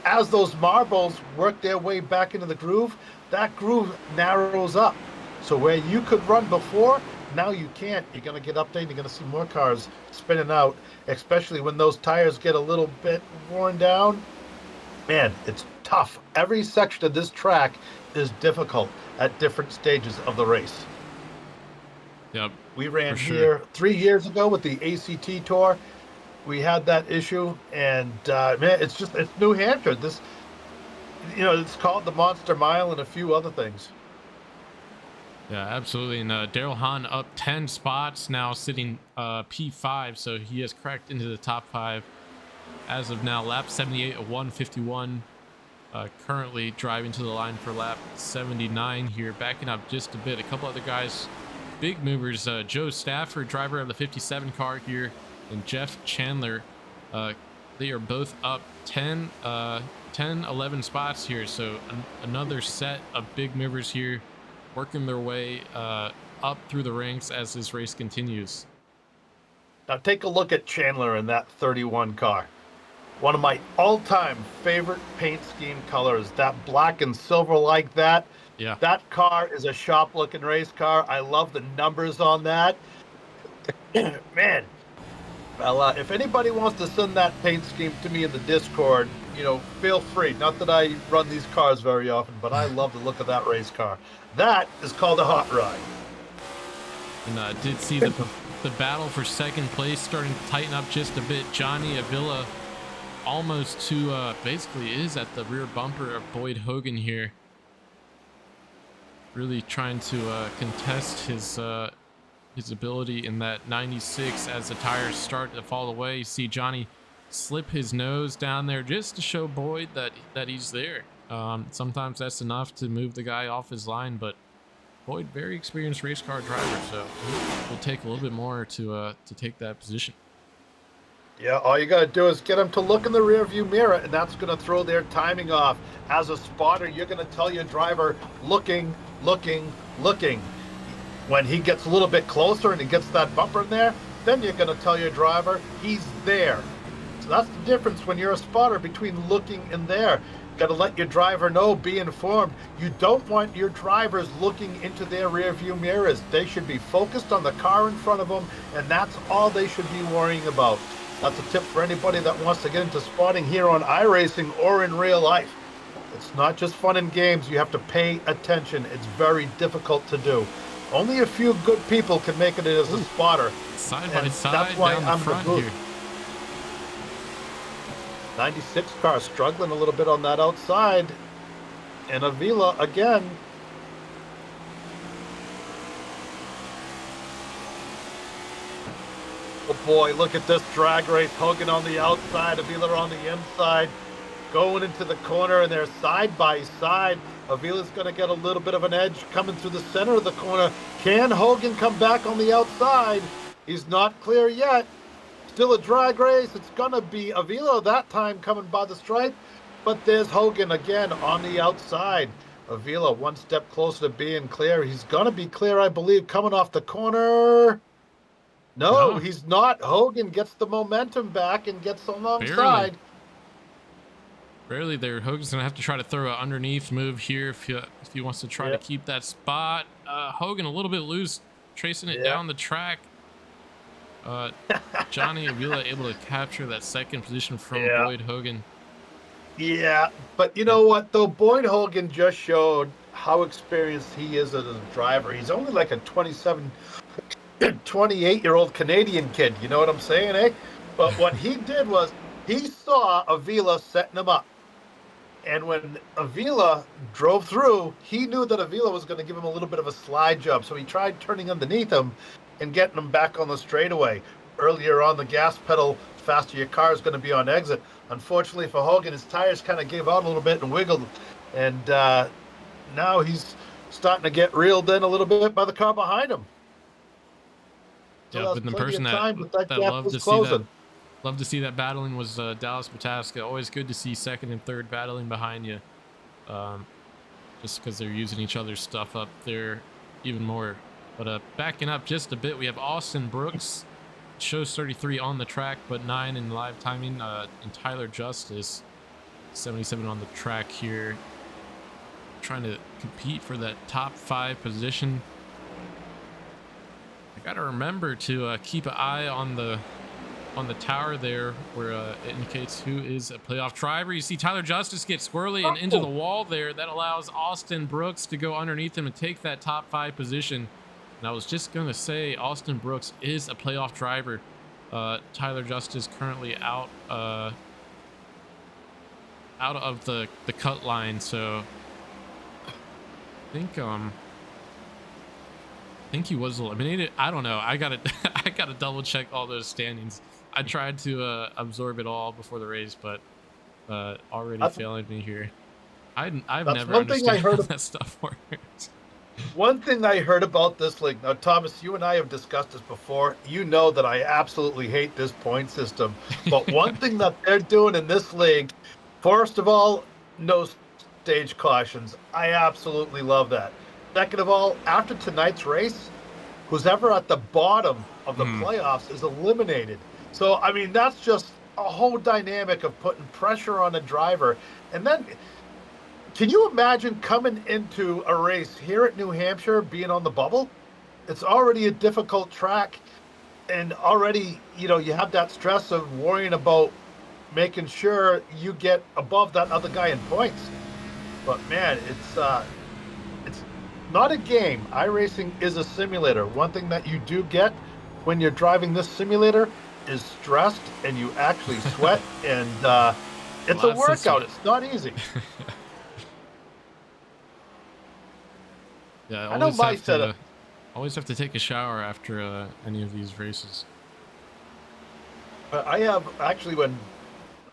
As those marbles work their way back into the groove, that groove narrows up. So where you could run before, now you can't. You're going to get up there and you're going to see more cars spinning out, especially when those tires get a little bit worn down. Man, it's tough. Every section of this track is difficult at different stages of the race. Yep. We ran here 3 years ago with the ACT Tour. We had that issue, and man, it's New Hampshire. This, it's called the Monster Mile and a few other things. Yeah, absolutely. And Daryl Hahn up 10 spots now, sitting P5, so he has cracked into the top 5 as of now. Lap 78 of 151. Currently driving to the line for lap 79 here, backing up just a bit. A couple other guys, big movers. Joe Stafford, driver of the 57 car here, and Jeff Chandler. They are both up 10, 11 spots here. So another set of big movers here, working their way up through the ranks as this race continues. Now take a look at Chandler in that 31 car. One of my all-time favorite paint scheme colors, that black and silver like that. Yeah. That car is a shop-looking race car. I love the numbers on that. Man. Well, if anybody wants to send that paint scheme to me in the Discord, feel free. Not that I run these cars very often, but I love the look of that race car. That is called a hot rod. And did see the battle for second place starting to tighten up just a bit. Johnny Avila almost to basically is at the rear bumper of Boyd Hogan here. Really trying to contest his ability in that 96 as the tires start to fall away. You see Johnny slip his nose down there just to show Boyd that he's there. Sometimes that's enough to move the guy off his line, but Boyd, very experienced race car driver, so it will take a little bit more to take that position. Yeah, all you got to do is get them to look in the rearview mirror, and that's going to throw their timing off. As a spotter, you're going to tell your driver, looking. When he gets a little bit closer and he gets that bumper in there, then you're going to tell your driver, he's there. So that's the difference when you're a spotter between looking and there. Got to let your driver know, be informed. You don't want your drivers looking into their rear view mirrors. They should be focused on the car in front of them, and that's all they should be worrying about. That's a tip for anybody that wants to get into spotting here on iRacing or in real life. It's not just fun and games. You have to pay attention. It's very difficult to do. Only a few good people can make it as a spotter. Side by side that's why down the I'm front the here. 96 car struggling a little bit on that outside. And Avila again. Oh boy, look at this drag race. Hogan on the outside, Avila on the inside. Going into the corner, and they're side by side. Avila's going to get a little bit of an edge coming through the center of the corner. Can Hogan come back on the outside? He's not clear yet. Still a drag race. It's going to be Avila that time coming by the stripe. But there's Hogan again on the outside. Avila one step closer to being clear. He's going to be clear, I believe, coming off the corner. No, he's not. Hogan gets the momentum back and gets alongside. Barely there. Hogan's going to have to try to throw an underneath move here if he wants to try to keep that spot. Hogan a little bit loose, tracing it down the track. Johnny Avila able to capture that second position from Boyd Hogan. Yeah, but you know what, though? Boyd Hogan just showed how experienced he is as a driver. He's only like a 28-year-old Canadian kid. You know what I'm saying, eh? But what he did was he saw Avila setting him up. And when Avila drove through, he knew that Avila was going to give him a little bit of a slide job. So he tried turning underneath him and getting him back on the straightaway. Earlier on the gas pedal, faster your car is going to be on exit. Unfortunately for Hogan, his tires kind of gave out a little bit and wiggled. And now he's starting to get reeled in a little bit by the car behind him. Yeah, but the person that loved to see that battling was Dallas Mataska. Always good to see second and third battling behind you, just because they're using each other's stuff up there even more. But backing up just a bit, we have Austin Brooks, shows 33 on the track, but 9 in live timing. And Tyler Justice, 77 on the track here, trying to compete for that top 5 position. I gotta remember to keep an eye on the tower there where it indicates who is a playoff driver. You see Tyler Justice get squirrely and into the wall there. That allows Austin Brooks to go underneath him and take that top 5 position. And I was just gonna say Austin Brooks is a playoff driver. Tyler Justice currently out of the cut line, so I think he was eliminated. I don't know. I gotta double check all those standings. I tried to absorb it all before the race, but already failing me here. I've never understood how that stuff works. One thing I heard about this league, now Thomas, you and I have discussed this before. You know that I absolutely hate this point system. But one thing that they're doing in this league, first of all, no stage cautions. I absolutely love that. Second of all, after tonight's race, who's ever at the bottom of the playoffs is eliminated. So, I mean, that's just a whole dynamic of putting pressure on a driver. And then, can you imagine coming into a race here at New Hampshire, being on the bubble? It's already a difficult track. And already, you know, you have that stress of worrying about making sure you get above that other guy in points. But, man, it's not a game. iRacing is a simulator. One thing that you do get when you're driving this simulator is stressed, and you actually sweat, and it's a workout. It's not easy. Yeah, I know my setup. Always have to take a shower after any of these races. I have actually, when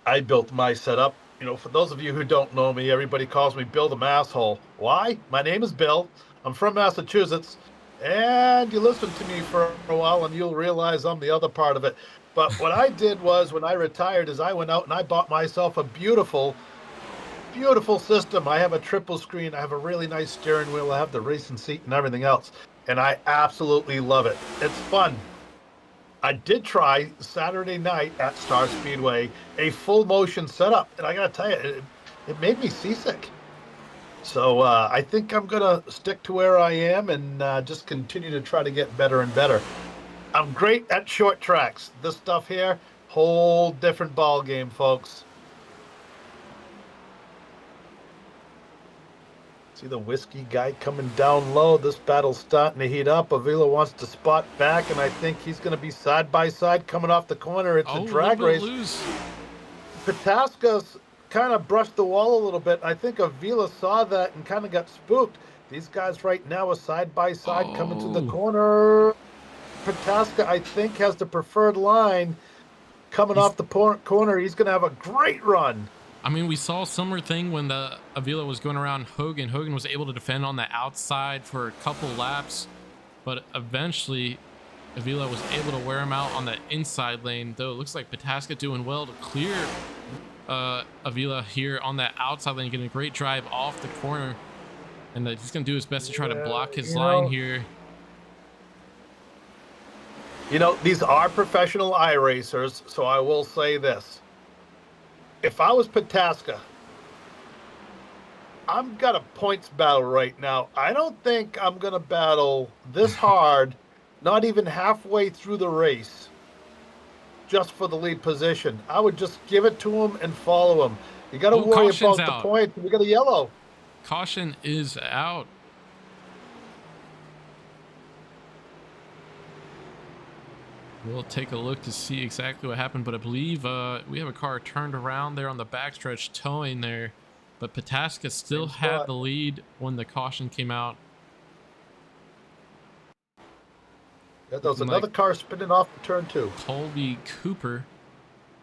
I built my setup, you know, for those of you who don't know me, everybody calls me Bill the Masshole. Why? My name is Bill. I'm from Massachusetts, and you listen to me for a while and you'll realize I'm the other part of it. But what I did was, when I retired, is I went out and I bought myself a beautiful system. I have a triple screen. I have a really nice steering wheel. I have the racing seat and everything else. And I absolutely love it. It's fun. I did try Saturday night at Star Speedway a full motion setup, and I got to tell you, it made me seasick. So I think I'm gonna stick to where I am and just continue to try to get better and better. I'm great at short tracks. This stuff here, whole different ball game, folks. See the whiskey guy coming down low. This battle's starting to heat up. Avila wants to spot back, and I think he's going to be side by side coming off the corner. It's a drag race. Loose. Pataska's kind of brushed the wall a little bit. I think Avila saw that and kind of got spooked. These guys right now are side by side coming to the corner. Pataska, I think, has the preferred line coming off the corner. He's going to have a great run. I mean, we saw a similar thing when the Avila was going around Hogan. Hogan was able to defend on the outside for a couple laps, but eventually Avila was able to wear him out on the inside lane, though it looks like Pataska doing well to clear Avila here on that outside lane, getting a great drive off the corner, and he's going to do his best to try to block his line here. You know, these are professional iRacers, so I will say this. If I was Pataska, I've got a points battle right now. I don't think I'm going to battle this hard, not even halfway through the race, just for the lead position. I would just give it to him and follow him. You got to worry about the points. We got a yellow. Caution is out. We'll take a look to see exactly what happened, but I believe we have a car turned around there on the backstretch towing there, but Pataska still had the lead when the caution came out. Yeah, there was another car spinning off the turn 2. Colby Cooper,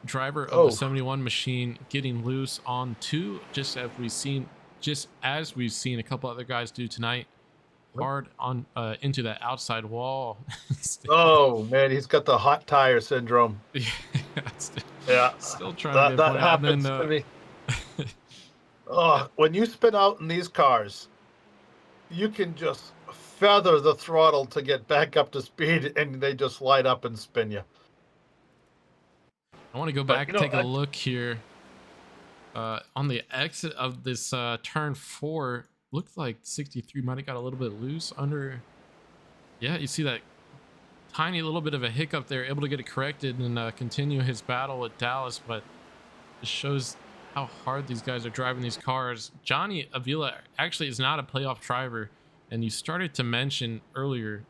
driver of the 71 machine, getting loose on 2, just as we've seen a couple other guys do tonight. Hard on into that outside wall. Oh man, he's got the hot tire syndrome. Yeah, still trying to get that happens to me. When you spin out in these cars, you can just feather the throttle to get back up to speed, and they just light up and spin you. I want to go back and take a look here on the exit of this turn 4. Looked like 63 might have got a little bit loose under. Yeah, you see that tiny little bit of a hiccup there, able to get it corrected and continue his battle with Dallas, but it shows how hard these guys are driving these cars. Johnny Avila actually is not a playoff driver, and you started to mention earlier,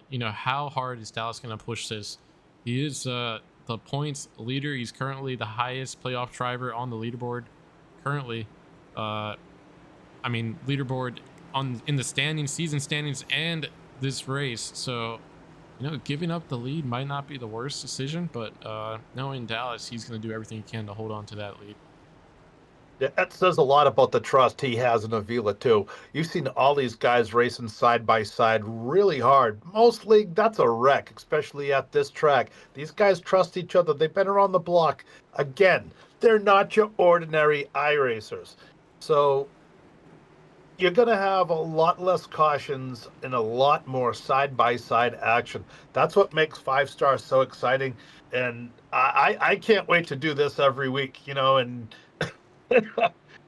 you know, how hard is Dallas going to push this? He is the points leader. He's currently the highest playoff driver on the leaderboard currently. I mean, leaderboard in the season standings and this race. So, you know, giving up the lead might not be the worst decision, but knowing Dallas, he's going to do everything he can to hold on to that lead. Yeah, that says a lot about the trust he has in Avila, too. You've seen all these guys racing side by side really hard. Most league, that's a wreck, especially at this track. These guys trust each other. They've been around the block. Again, they're not your ordinary iRacers. So you're going to have a lot less cautions and a lot more side-by-side action. That's what makes 5-star so exciting. And I can't wait to do this every week, you know. And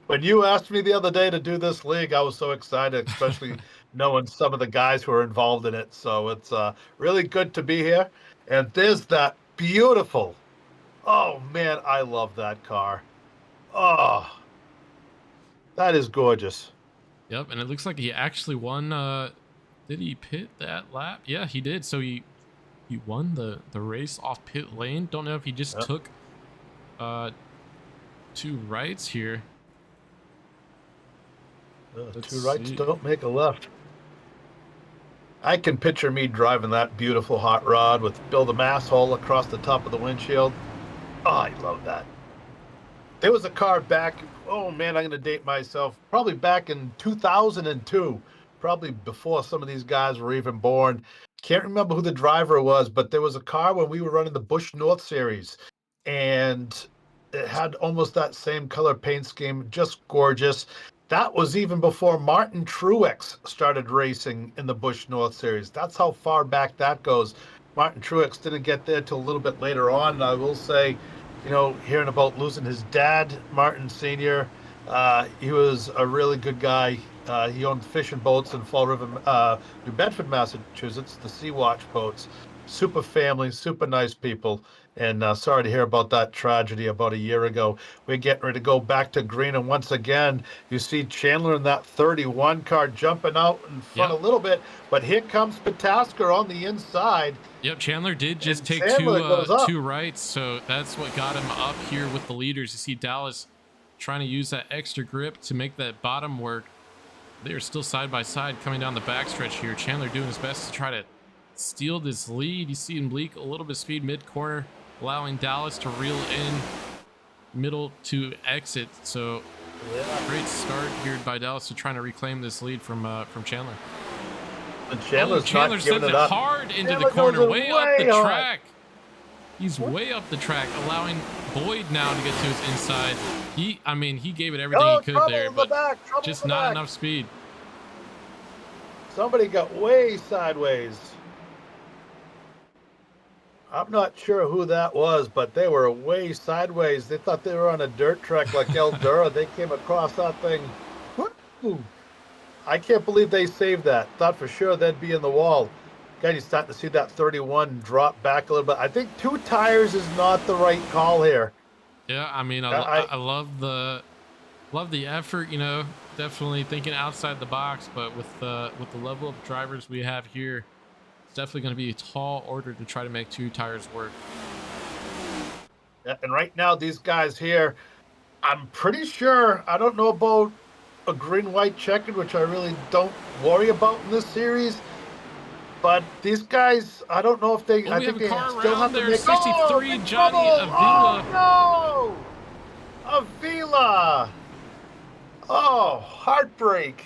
when you asked me the other day to do this league, I was so excited, especially knowing some of the guys who are involved in it. So it's really good to be here. And there's that beautiful, oh, man, I love that car. Oh, that is gorgeous. Yep, and it looks like he actually won. Did he pit that lap? Yeah, he did. So he won the race off pit lane. Don't know if he just took 2 rights here. 2 rights don't make a left. I can picture me driving that beautiful hot rod with Build a Mass hole across the top of the windshield. Oh, I love that. There was a car back, oh man, I'm going to date myself, probably back in 2002, probably before some of these guys were even born. Can't remember who the driver was, but there was a car when we were running the Busch North Series, and it had almost that same color paint scheme, just gorgeous. That was even before Martin Truex started racing in the Busch North Series. That's how far back that goes. Martin Truex didn't get there till a little bit later on. And I will say, hearing about losing his dad, Martin Sr., he was a really good guy. He owned fishing boats in Fall River, New Bedford, Massachusetts, the Sea Watch boats. Super family, super nice people. And sorry to hear about that tragedy about a year ago. We're getting ready to go back to green. And once again, you see Chandler in that 31 car jumping out in front a little bit. But here comes Patasker on the inside. Yep, Chandler did just And take Chandler goes up. two rights, so that's what got him up here with the leaders. You see Dallas trying to use that extra grip to make that bottom work. They are still side by side coming down the backstretch here. Chandler doing his best to try to steal this lead. You see him leak a little bit of speed mid-corner, allowing Dallas to reel in middle to exit. So great start here by Dallas to trying to reclaim this lead from Chandler. And Chandler's Chandler not sends giving it it up. hard into Chandler the corner, goes way up way the hard. track. He's way up the track, allowing Boyd now to get to his inside. He gave it everything he could there, but just not enough speed. Somebody got way sideways. I'm not sure who that was, but they were way sideways. They thought they were on a dirt track like Eldora. They came across that thing. Woo! I can't believe they saved that. Thought for sure they'd be in the wall. Again, you're starting to see that 31 drop back a little bit. I think 2 tires is not the right call here. Yeah, I love the effort. Definitely thinking outside the box, but with the level of drivers we have here, it's definitely going to be a tall order to try to make 2 tires work. Yeah, and right now, these guys here, I'm pretty sure, I don't know about a green-white checkered, which I really don't worry about in this series. But these guys, I don't know if they. I think they still have to make. 63, Johnny Avila. Oh no, Avila! Oh, heartbreak.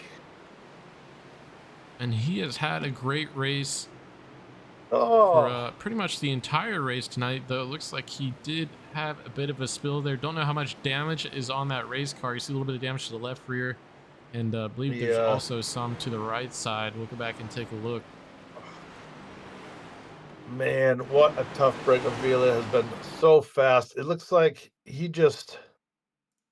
And he has had a great race Oh, for pretty much the entire race tonight, though it looks like he did have a bit of a spill there. Don't know how much damage is on that race car. You see a little bit of damage to the left rear, and I believe there's also some to the right side. We'll go back and take a look. man, what a tough break. Avila has been so fast. It looks like he just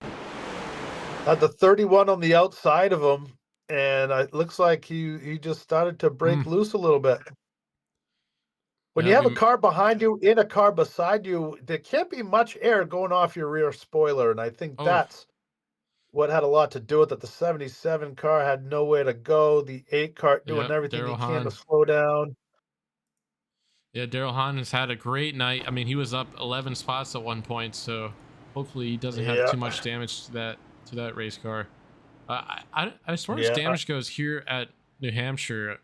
had the 31 on the outside of him, and it looks like he just started to break loose a little bit. When you have a car behind you, in a car beside you, there can't be much air going off your rear spoiler, and I think that's what had a lot to do with it. The 77 car had nowhere to go. The 8 car doing everything he can to slow down. Yeah, Daryl Hahn has had a great night. I mean, he was up 11 spots at one point, so hopefully he doesn't have too much damage to that race car. As far as damage goes here at New Hampshire,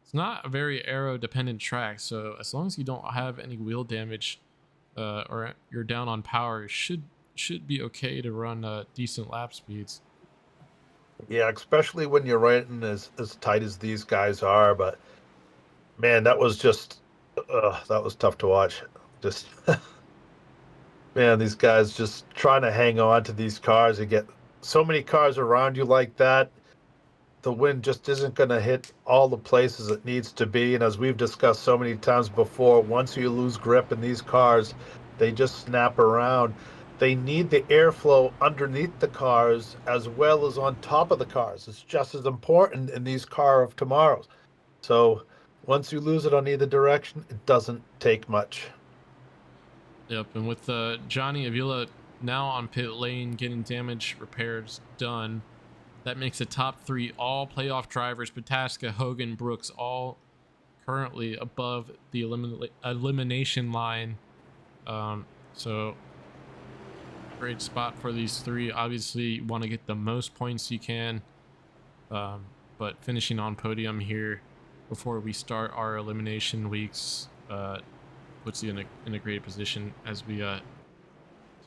it's not a very aero dependent track, so as long as you don't have any wheel damage or you're down on power, it should be okay to run decent lap speeds. Yeah, especially when you're riding as tight as these guys are. But man, that was just that was tough to watch. Just man, these guys just trying to hang on to these cars. You get so many cars around you like that. The wind just isn't going to hit all the places it needs to be. And as we've discussed so many times before, once you lose grip in these cars, they just snap around. They need the airflow underneath the cars as well as on top of the cars. It's just as important in these car of tomorrows. So once you lose it on either direction, it doesn't take much. Yep, and with Johnny Avila now on pit lane getting damage repairs done, that makes the top 3 all playoff drivers. Pataska, Hogan, Brooks, all currently above the elimination line. So great spot for these 3. Obviously, you want to get the most points you can, but finishing on podium here before we start our elimination weeks puts you in a great position as we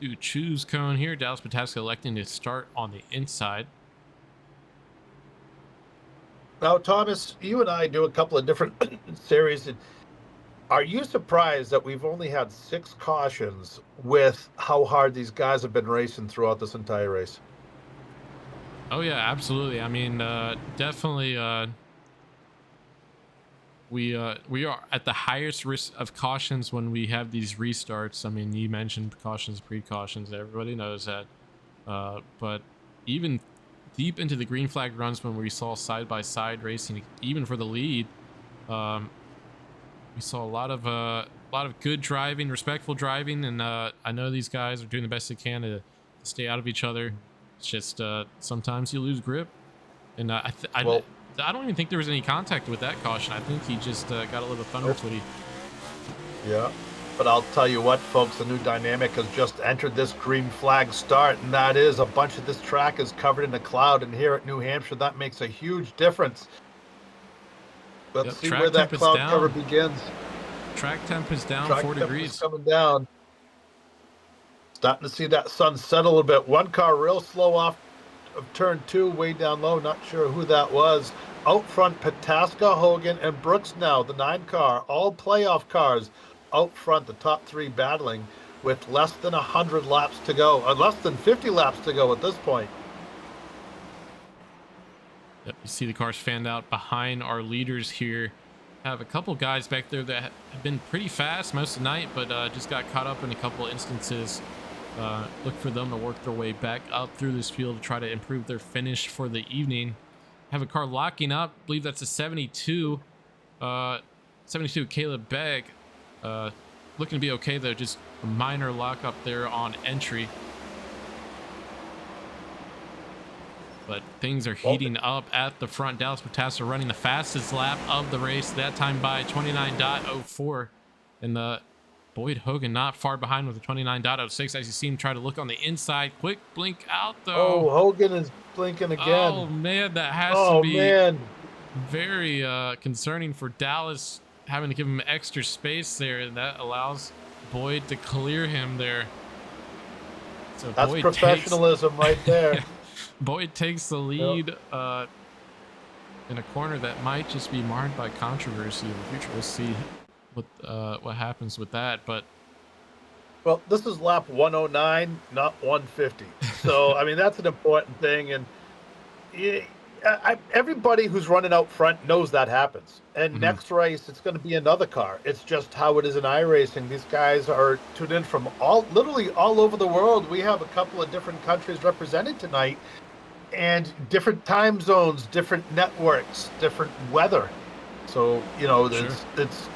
do choose cone here. Dallas Pataska electing to start on the inside. Now, Thomas, you and I do a couple of different series. Are you surprised that we've only had 6 cautions with how hard these guys have been racing throughout this entire race? Oh yeah, absolutely. I mean, definitely we are at the highest risk of cautions when we have these restarts. I mean, you mentioned precautions, precautions. Everybody knows that. But even deep into the green flag runs, when we saw side by side racing, even for the lead, we saw a lot of good driving, respectful driving, and I know these guys are doing the best they can to stay out of each other. It's just sometimes you lose grip, and I don't even think there was any contact with that caution. I think he just got a little thunder footy. Yeah, but I'll tell you what, folks, the new dynamic has just entered this green flag start, and that is a bunch of this track is covered in a cloud, and here at New Hampshire, that makes a huge difference. Let's see where that cloud cover begins. Track temp is down 4 degrees. Coming down. Starting to see that sun set a little bit. One car real slow off of turn 2, way down low. Not sure who that was. Out front, Pataska, Hogan, and Brooks now, the 9 car. All playoff cars out front, the top 3 battling with less than 100 laps to go. Less than 50 laps to go at this point. Yep, you see the cars fanned out behind our leaders here. Have a couple guys back there that have been pretty fast most of the night, but just got caught up in a couple instances. Look for them to work their way back up through this field to try to improve their finish for the evening. Have a car locking up. I believe that's a 72. 72 Caleb Begg. Looking to be okay though. Just a minor lock up there on entry. But things are heating up at the front. Dallas Pataska running the fastest lap of the race, that time by 29.04. And Boyd Hogan not far behind with a 29.06 as you see him try to look on the inside. Quick blink out though. Oh, Hogan is blinking again. Oh man, that has to be very concerning for Dallas, having to give him extra space there, and that allows Boyd to clear him there. So that's Boyd professionalism right there. Boyd takes the lead in a corner that might just be marred by controversy in the future. We'll see what happens with that. But well, this is lap 109, not 150. So I mean that's an important thing, and everybody who's running out front knows that happens. And next race, it's going to be another car. It's just how it is in iRacing. These guys are tuned in from literally all over the world. We have a couple of different countries represented tonight, and different time zones, different networks, different weather. So, you know, it's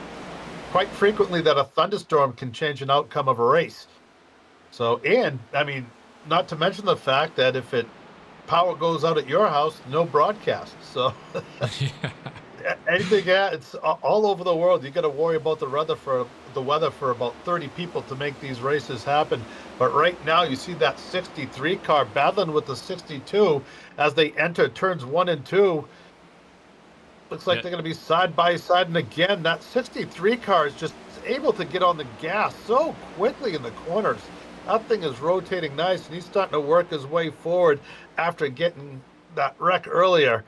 quite frequently that a thunderstorm can change an outcome of a race. So, and I mean, not to mention the fact that if power goes out at your house, no broadcast. So anything, it's all over the world. You got to worry about the weather for about 30 people to make these races happen. But right now you see that 63 car battling with the 62 as they enter turns 1 and 2. Looks like they're going to be side by side, and again that 63 car is just able to get on the gas so quickly in the corners. That thing is rotating nice, and he's starting to work his way forward after getting that wreck earlier.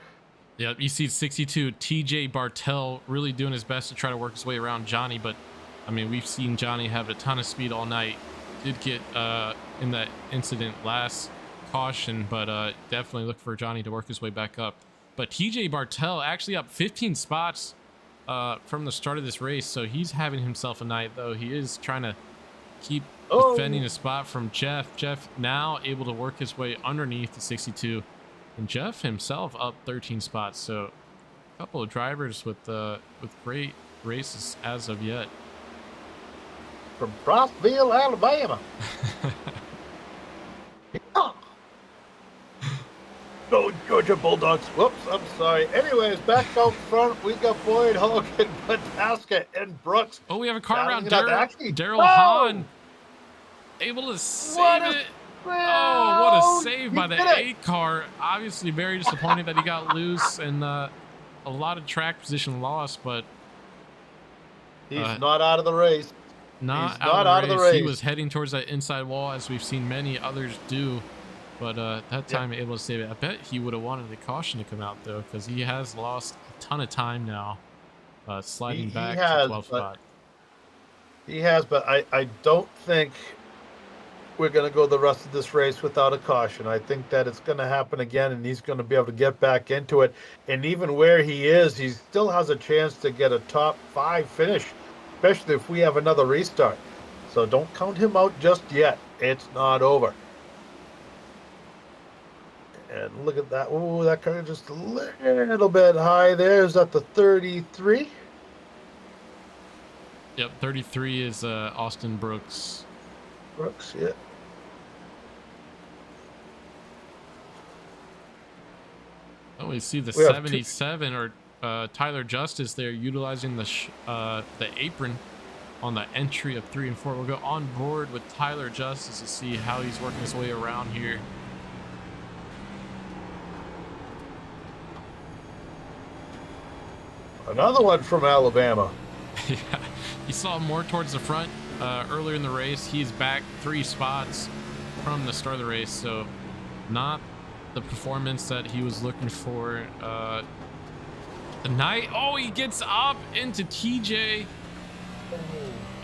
Yeah, you see 62 TJ Bartel really doing his best to try to work his way around Johnny, but I mean, we've seen Johnny have a ton of speed all night. Did get in that incident last caution, but definitely look for Johnny to work his way back up. But TJ Bartel actually up 15 spots from the start of this race, so he's having himself a night, though. He is trying to keep defending a spot from Jeff. Jeff now able to work his way underneath the 62, and Jeff himself up 13 spots. So a couple of drivers with great races as of yet. From Rossville, Alabama. Go Georgia Bulldogs. Whoops, I'm sorry. Anyways, back out front, we got Boyd, Hogan, Pataska, and Brooks. Oh, we have a car around Daryl Hahn. Able to save it. Oh, what a save by the 8 car. Obviously very disappointed that he got loose, and a lot of track position loss, but he's not out of the race. Not out of the race. He was heading towards that inside wall, as we've seen many others do, but that time able to save it. I bet he would have wanted the caution to come out though, because he has lost a ton of time now, sliding back to 12th spot. He has, but I don't think we're going to go the rest of this race without a caution. I think that it's going to happen again, and he's going to be able to get back into it. And even where he is, he still has a chance to get a top 5 finish, especially if we have another restart. So don't count him out just yet. It's not over. And look at that. Oh, that car just a little bit high there. Is that the 33? Yep, 33 is Austin Brooks. Brooks, yeah. Oh, we see the 77 or Tyler Justice there utilizing the apron on the entry of 3 and 4. We'll go on board with Tyler Justice to see how he's working his way around here. Another one from Alabama. Yeah, he saw more towards the front earlier in the race. He's back 3 spots from the start of the race, so not the performance that he was looking for tonight. Oh, he gets up into TJ,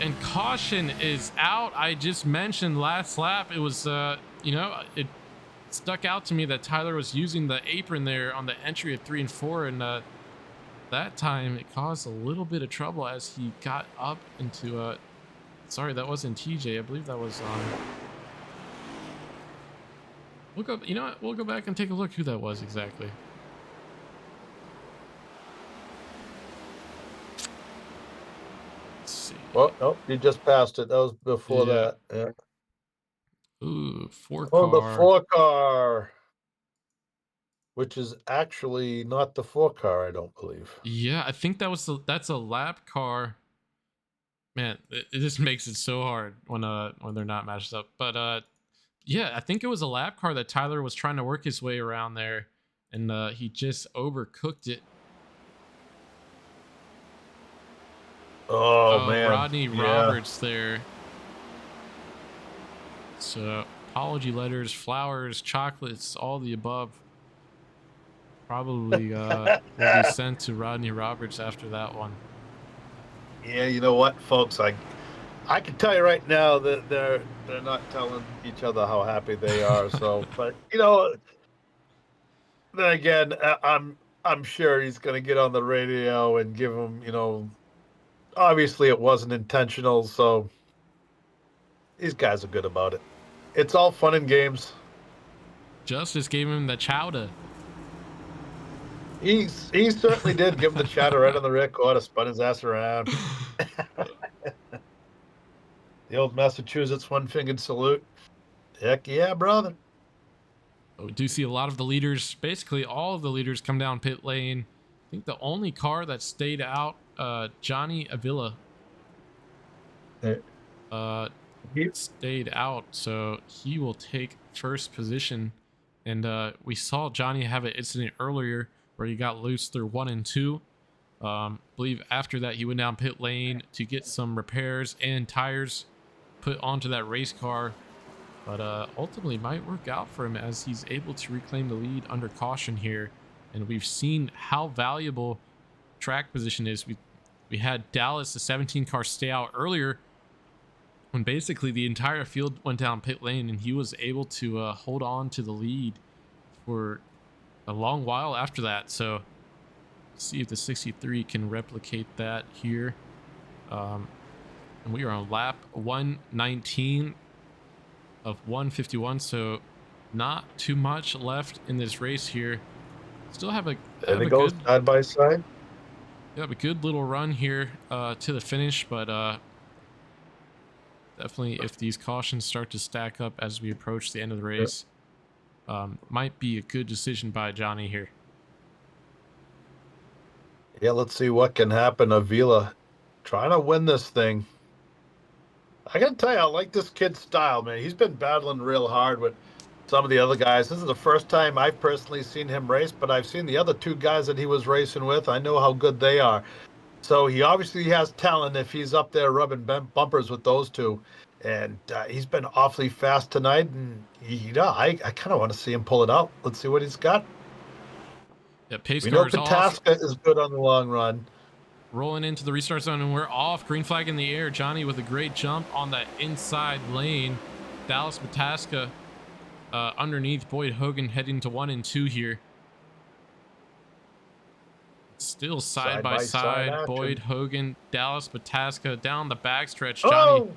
and caution is out. I just mentioned last lap, it was it stuck out to me that Tyler was using the apron there on the entry of 3 and 4, and that time it caused a little bit of trouble as he got up into sorry, that wasn't TJ. I believe that was we'll go, you know what, we'll go back and take a look who that was exactly. Let's see. Well, nope, you just passed it. That was before that. Yeah. Ooh, 4 car. Oh, the 4 car. Which is actually not the 4 car, I don't believe. Yeah, I think that's a lap car. Man, it just makes it so hard when they're not matched up. But yeah, I think it was a lap car that Tyler was trying to work his way around there, and he just overcooked it. Oh man, Rodney Roberts there. So apology letters, flowers, chocolates, all the above. Probably will be sent to Rodney Roberts after that one. Yeah, you know what, folks? I can tell you right now that they're not telling each other how happy they are. So, but you know, then again, I'm sure he's going to get on the radio and give them, you know, obviously it wasn't intentional. So these guys are good about it. It's all fun and games. Justice gave him the chowder. He certainly did give him the chatter right on the rear quarter, spun his ass around. The old Massachusetts one-fingered salute. Heck yeah, brother. We do see a lot of the leaders, basically all of the leaders, come down pit lane. I think the only car that stayed out, Johnny Avila, stayed out, so he will take first position. And we saw Johnny have an incident earlier where he got loose through 1 and 2. Believe after that he went down pit lane to get some repairs and tires put onto that race car, but ultimately might work out for him as he's able to reclaim the lead under caution here. And we've seen how valuable track position is. We had Dallas, the 17 car, stay out earlier when basically the entire field went down pit lane, and he was able to hold on to the lead for a long while after that. So see if the 63 can replicate that here. And we are on lap 119 of 151, so not too much left in this race here. Still have a good side by side. Yeah, a good little run here to the finish, but definitely if these cautions start to stack up as we approach the end of the race, might be a good decision by Johnny here. Yeah, let's see what can happen. Avila trying to win this thing. I gotta tell you, I like this kid's style, man. He's been battling real hard with some of the other guys. This is the first time I've personally seen him race, but I've seen the other 2 guys that he was racing with. I know how good they are. So he obviously has talent if he's up there rubbing bumpers with those 2. And he's been awfully fast tonight. And, I kind of want to see him pull it out. Let's see what he's got. Yeah, pace we know car's Pataska off. is good on the long run. Rolling into the restart zone, and we're off. Green flag in the air. Johnny with a great jump on that inside lane. Dallas Mataska underneath Boyd Hogan heading to 1 and 2 here. Still side by side. action. Boyd Hogan, Dallas Mataska down the backstretch. Oh! Johnny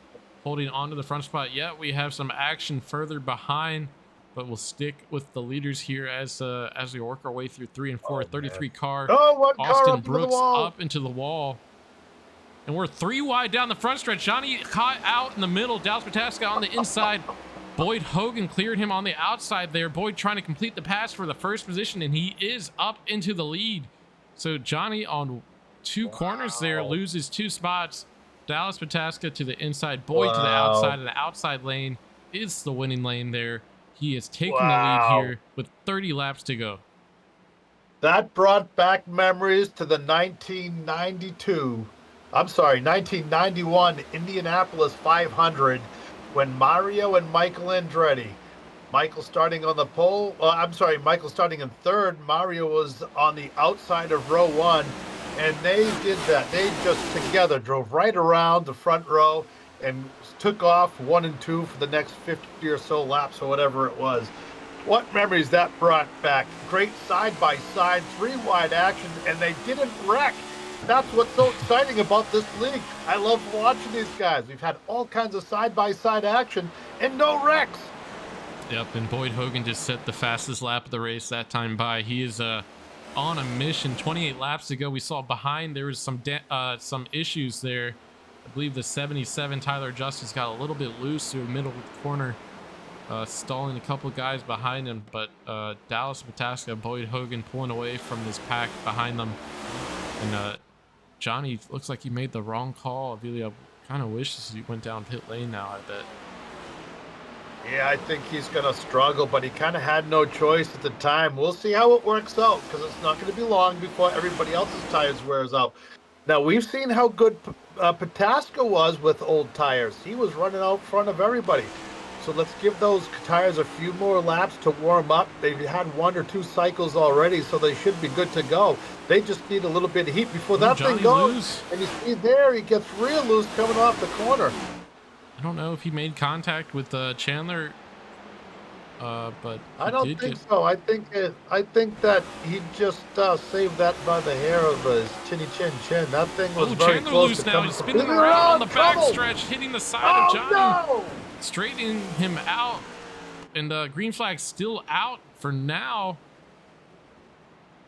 holding on to the front spot. Yeah, we have some action further behind, but we'll stick with the leaders here as we work our way through 3 and 4. 33 car. Oh, one car Austin up into the Brooks wall. up into the wall. And we're 3 wide down the front stretch. Johnny caught out in the middle. Dallas Mataska on the inside. Boyd Hogan cleared him on the outside there. Boyd trying to complete the pass for the first position, and he is up into the lead. So Johnny on 2 corners there loses 2 spots. Dallas Mataska to the inside. Boyd to the outside, and the outside lane is the winning lane there. He is taking the lead here with 30 laps to go. That brought back memories to the 1991 Indianapolis 500 when Mario and Michael Andretti, Michael starting on the pole, Michael starting in third, Mario was on the outside of row 1, and they did that. They just together drove right around the front row and took off 1 and 2 for the next 50 or so laps or whatever it was. What memories that brought back. Great side-by-side, 3 wide action, and they didn't wreck. That's what's so exciting about this league. I love watching these guys. We've had all kinds of side-by-side action and no wrecks. Yep, and Boyd Hogan just set the fastest lap of the race that time by. He is on a mission. 28 laps ago, we saw behind there was some issues there. I believe the 77 Tyler Justice got a little bit loose through the middle of the corner, stalling a couple guys behind him. But Dallas Mataska, Boyd Hogan pulling away from this pack behind them. And Johnny looks like he made the wrong call. Avilia kind of wishes he went down pit lane now, I bet. Yeah, I think he's going to struggle, but he kind of had no choice at the time. We'll see how it works out, because it's not going to be long before everybody else's tires wears out. Now, we've seen how good Pataska was with old tires. He was running out front of everybody. So let's give those tires a few more laps to warm up. They've had 1 or 2 cycles already, so they should be good to go. They just need a little bit of heat before that thing goes. Loose. And you see there, he gets real loose coming off the corner. I don't know if he made contact with Chandler, but I don't think so. I think that he just saved that by the hair of his chinny chin. That thing was very Chandler close loose to now. coming. He's spinning around on the backstretch, hitting the side of Johnny, no! straightening him out, and green flag still out for now.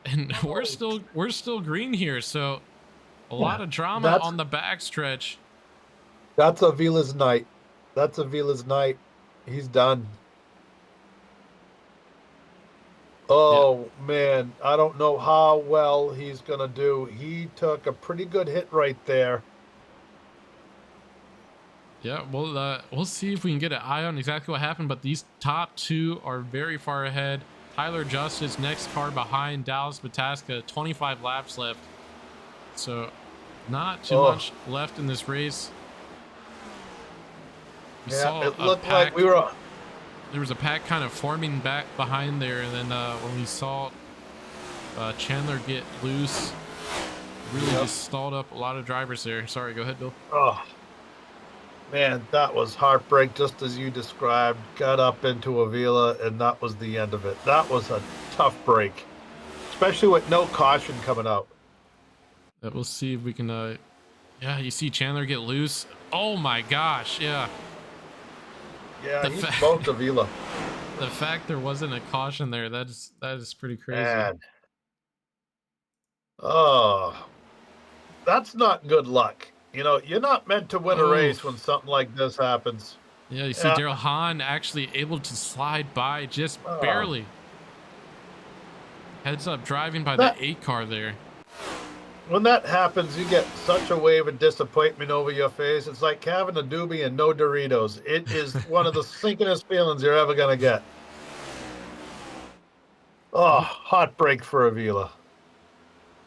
And we're still green here, so a lot of drama on the backstretch. That's Avila's night. He's done. Oh, man. I don't know how well he's going to do. He took a pretty good hit right there. Yeah, we'll see if we can get an eye on exactly what happened, but these top 2 are very far ahead. Tyler Justice, next car behind Dallas Mataska, 25 laps left. So not too much left in this race. It looked like we were. There was a pack kind of forming back behind there, and then when we saw Chandler get loose, really just stalled up a lot of drivers there. Sorry, go ahead, Bill. Oh, man, that was heartbreak, just as you described. Got up into Avila, and that was the end of it. That was a tough break, especially with no caution coming out. We'll see if we can. Yeah, you see Chandler get loose. Oh my gosh, yeah. Yeah, he smoked Avila. The fact there wasn't a caution there, that is pretty crazy. Man. Oh, that's not good luck. You know, you're not meant to win a race when something like this happens. Yeah, you see Daryl Hahn actually able to slide by just barely. Heads up driving by the 8 car there. When that happens, you get such a wave of disappointment over your face. It's like having a doobie and no Doritos. It is one of the sinkingest feelings you're ever going to get. Oh, heartbreak for Avila.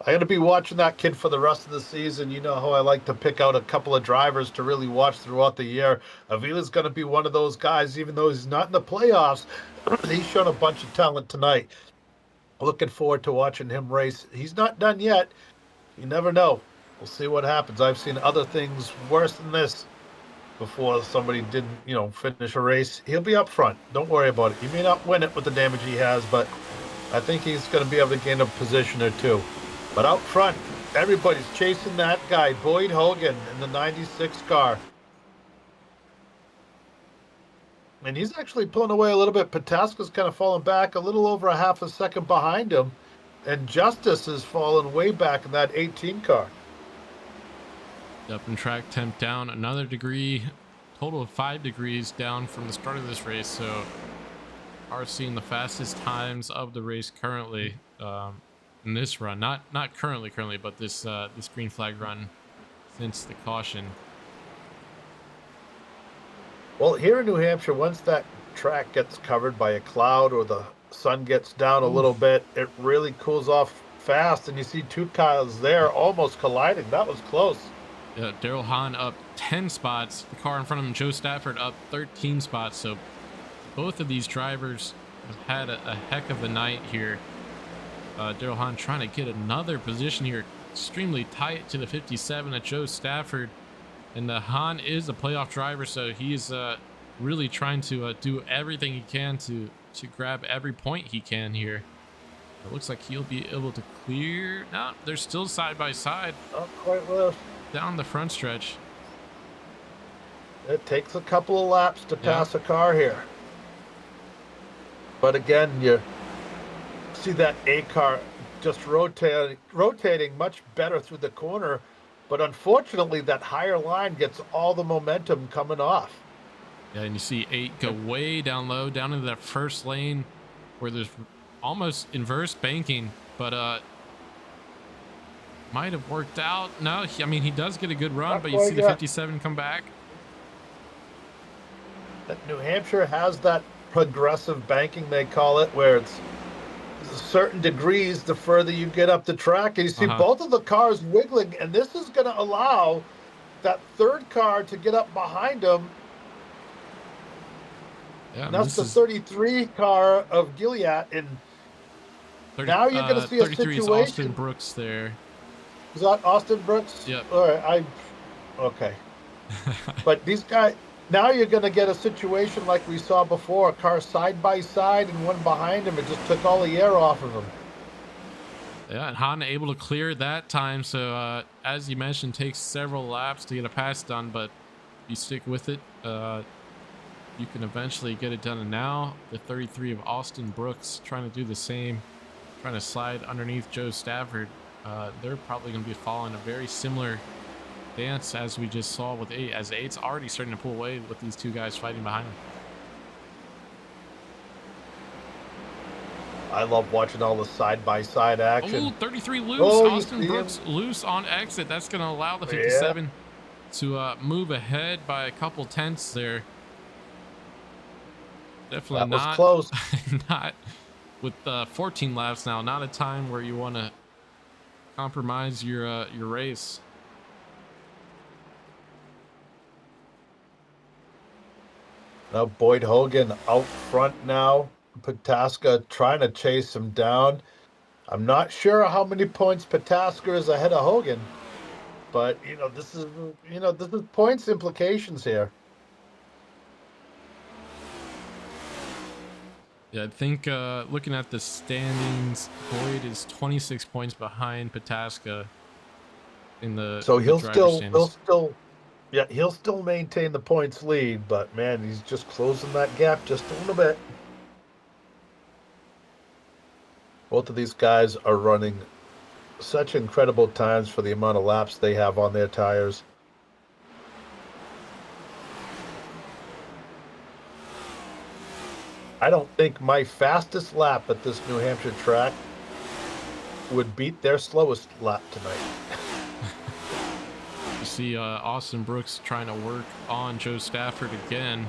I'm going to be watching that kid for the rest of the season. You know how I like to pick out a couple of drivers to really watch throughout the year. Avila's going to be one of those guys, even though he's not in the playoffs. He's shown a bunch of talent tonight. Looking forward to watching him race. He's not done yet. You never know. We'll see what happens. I've seen other things worse than this. before somebody didn't, finish a race. He'll be up front. Don't worry about it. He may not win it with the damage he has, but I think he's going to be able to gain a position or two. But out front, everybody's chasing that guy, Boyd Hogan, in the 96 car. And he's actually pulling away a little bit. Pataska's kind of falling back a little over a half a second behind him. And Justice has fallen way back in that 18 car. Up and track temp down another degree, total of 5 degrees down from the start of this race. So are seeing the fastest times of the race currently in this run. Not currently, but this green flag run since the caution. Well, here in New Hampshire, once that track gets covered by a cloud or the sun gets down a little bit, it really cools off fast, and you see two cars there almost colliding. That was close. Yeah, Daryl Hahn up 10 spots. The car in front of him, Joe Stafford, up 13 spots. So both of these drivers have had a heck of a night here. Daryl Hahn trying to get another position here, extremely tight to the 57 at Joe Stafford. And Hahn is a playoff driver, so he's really trying to do everything he can to grab every point he can here. It looks like he'll be able to clear. No, they're still side by side. Not quite well. Down the front stretch. It takes a couple of laps to pass a car here. But again, you see that A car just rotating much better through the corner. But unfortunately, that higher line gets all the momentum coming off. Yeah, and you see 8 go way down low, down into that first lane where there's almost inverse banking, but might have worked out. No, he does get a good run, but you see the 57 come back. That New Hampshire has that progressive banking, they call it, where it's certain degrees the further you get up the track. And you see both of the cars wiggling, and this is going to allow that third car to get up behind them. Yeah, and that's the 33 car of Gilead, and now you're going to see a situation. 33 is Austin Brooks there. Is that Austin Brooks? Yep. All right, okay. But these guys, now you're going to get a situation like we saw before, a car side by side and one behind him. It just took all the air off of him. Yeah, and Han able to clear that time. So as you mentioned, takes several laps to get a pass done, but if you stick with it, you can eventually get it done. And now the 33 of Austin Brooks trying to do the same, trying to slide underneath Joe Stafford. They're probably going to be following a very similar dance as we just saw with 8, as 8's already starting to pull away with these two guys fighting behind him. I love watching all the side-by-side action. Oh, 33 loose. Austin Brooks loose on exit. That's going to allow the 57 to move ahead by a couple tenths there. Definitely that was close. Not with 14 laps now. Not a time where you want to compromise your race. Now Boyd Hogan out front now. Pataska trying to chase him down. I'm not sure how many points Pataska is ahead of Hogan, but this is points implications here. Yeah, I think looking at the standings, Boyd is 26 points behind Pataska in the so he'll still maintain the points lead, but man, he's just closing that gap just a little bit. Both of these guys are running such incredible times for the amount of laps they have on their tires. I don't think my fastest lap at this New Hampshire track would beat their slowest lap tonight. You see Austin Brooks trying to work on Joe Stafford again.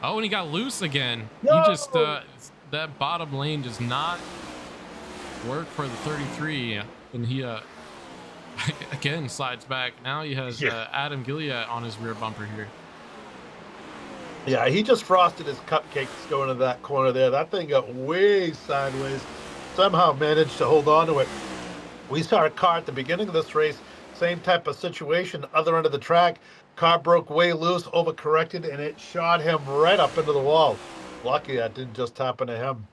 Oh, and he got loose again. No! He just that bottom lane does not work for the 33, and he again slides back. Now he has Adam Gilead on his rear bumper here. Yeah, he just frosted his cupcakes going to that corner there. That thing got way sideways. Somehow managed to hold on to it. We saw a car at the beginning of this race Same type of situation, other end of the track. Car broke way loose, overcorrected, and it shot him right up into the wall. Lucky that didn't just happen to him.